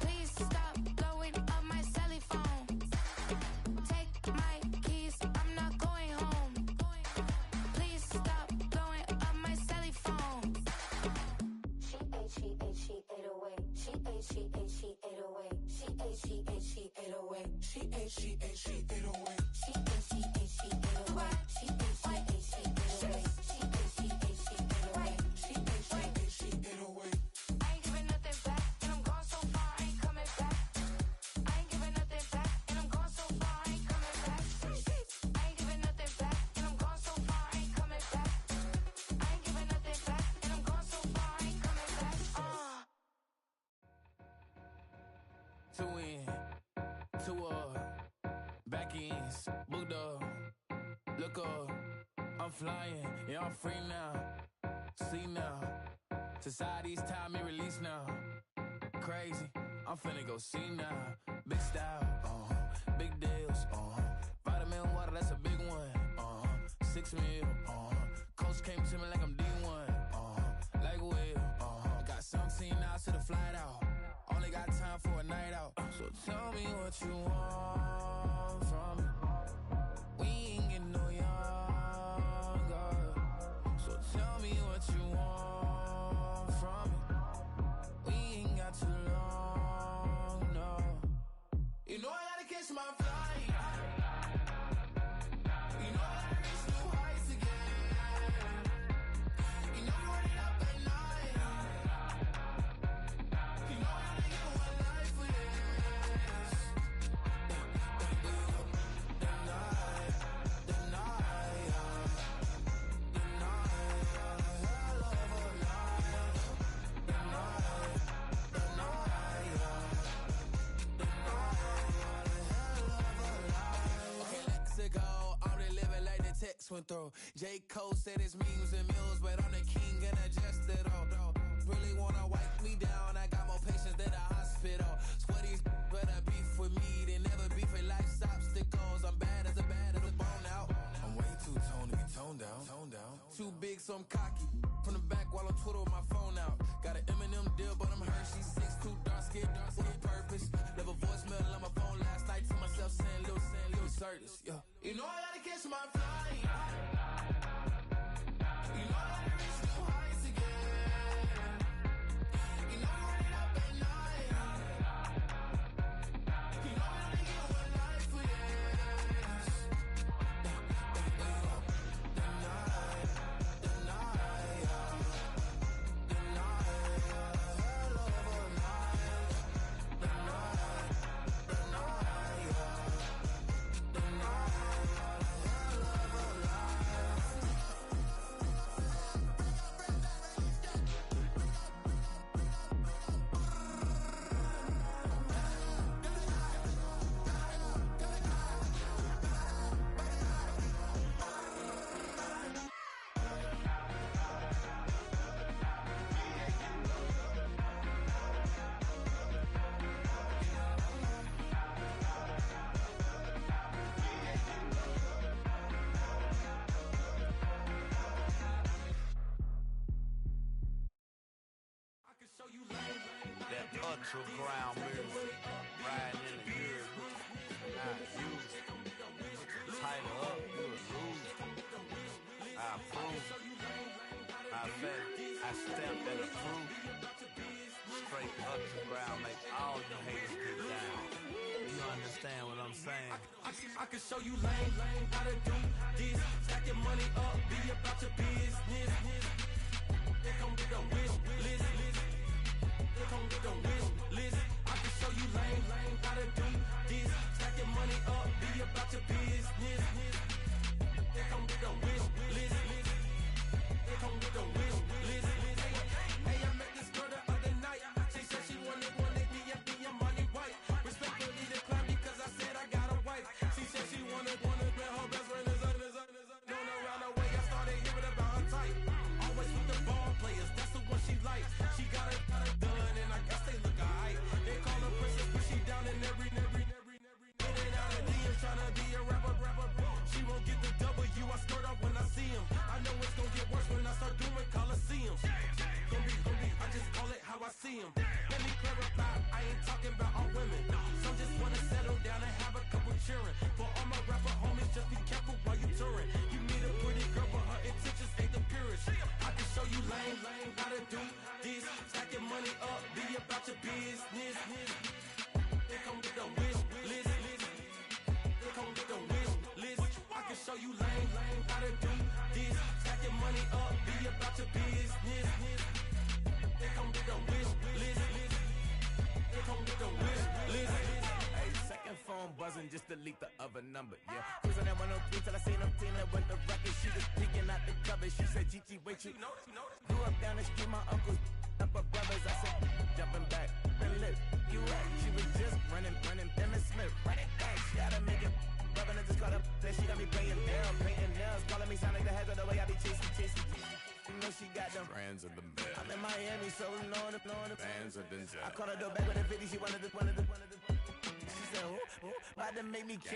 Please stop blowing up my celly phone. Take my keys, I'm not going home. Please stop blowing up my celly phone. She 808. She 808. She 808. She 808. She 808. She 808. She 808. She 808. She 808. She 808. She 808. She 808. She 808. She 808. I ain't giving nothing back, and I'm gone so far, I ain't coming back. I ain't giving nothing back, and I'm gone so far, I ain't coming back. I ain't giving nothing back, and I'm gone so far, I ain't coming back. I ain't giving nothing back, and I'm gone so far, I ain't coming back. To win, back ends, booked up, look up, I'm flying, yeah, I'm free now, see now, society's time me release now, crazy, I'm finna go see now, big style, big deals, vitamin water, that's a big one, 6 mil, coach came to me like I'm D1, like Will, I got 17 hours to the flight out, only got time for a night out, so tell me what you want from me. We ain't getting no younger, so tell me what you want from me. We ain't got too long, no. You know I gotta catch my flight. You know I gotta reach new heights again. You know you're running up at night. You know I gotta get one life for this. Went through. J. Cole said it's memes and mills, but I'm the king and adjust it all. Really wanna wipe me down, I got more patience than a hospital. Sweaty's better beef with me than never beef with life's obstacles. I'm bad as a bone out. I'm way too toned to be toned down. Too big, so I'm cocky. From the back while I'm Twitter with my phone out. Got an Eminem deal, but I'm Hershey 6'2", dark skin, with purpose. Never voicemail on my phone last night to myself saying Lil Curtis, yeah. You know I gotta catch my flight. You know I gotta reach new heights again. You know I'm running up at night. You know I only get one life for this. The night, hell of a night. Ultra ground music, riding in the good, not used. Tighten up, you a loser. I approve. I bet I stamped and approved. Straight ultra ground, make all you haters get down. You understand what I'm saying? I can show you lame, how to do this. Stack your money up, be about your business. They come with a wish list. They come with a wish see him. Let me clarify, I ain't talking about all women. Some just wanna settle down and have a couple cheering. For all my rapper homies, just be careful while you touring. You meet a pretty girl, but her intentions ain't the purest. I can show you lame, how to do this. Stack your money up, be about your business. They come with the wish list. They come with the wish list. I can show you lame, how to do this. Stack your money up, be about your business. They come with the wish list. They come with the wish list. Hey, second phone buzzing, just delete the other number, yeah. Cruising at 103 till I seen them team that went the record. She was peeking out the cover. She said, Gigi, wait, you grew up down the street, my uncles up her brothers. I said, jumping back, then lit. You at? She was just running, Emmett Smith, running back. She gotta make it. Rubbing it, just caught up. Then she got me playing down, painting nails, calling me sound like the head of the way I be chasing. You know she got them Brands of the bed. I'm in Miami, so knowing the Bands of Denzel. I called her door back with a 50. She wanted the. She said, "Why to make me care?"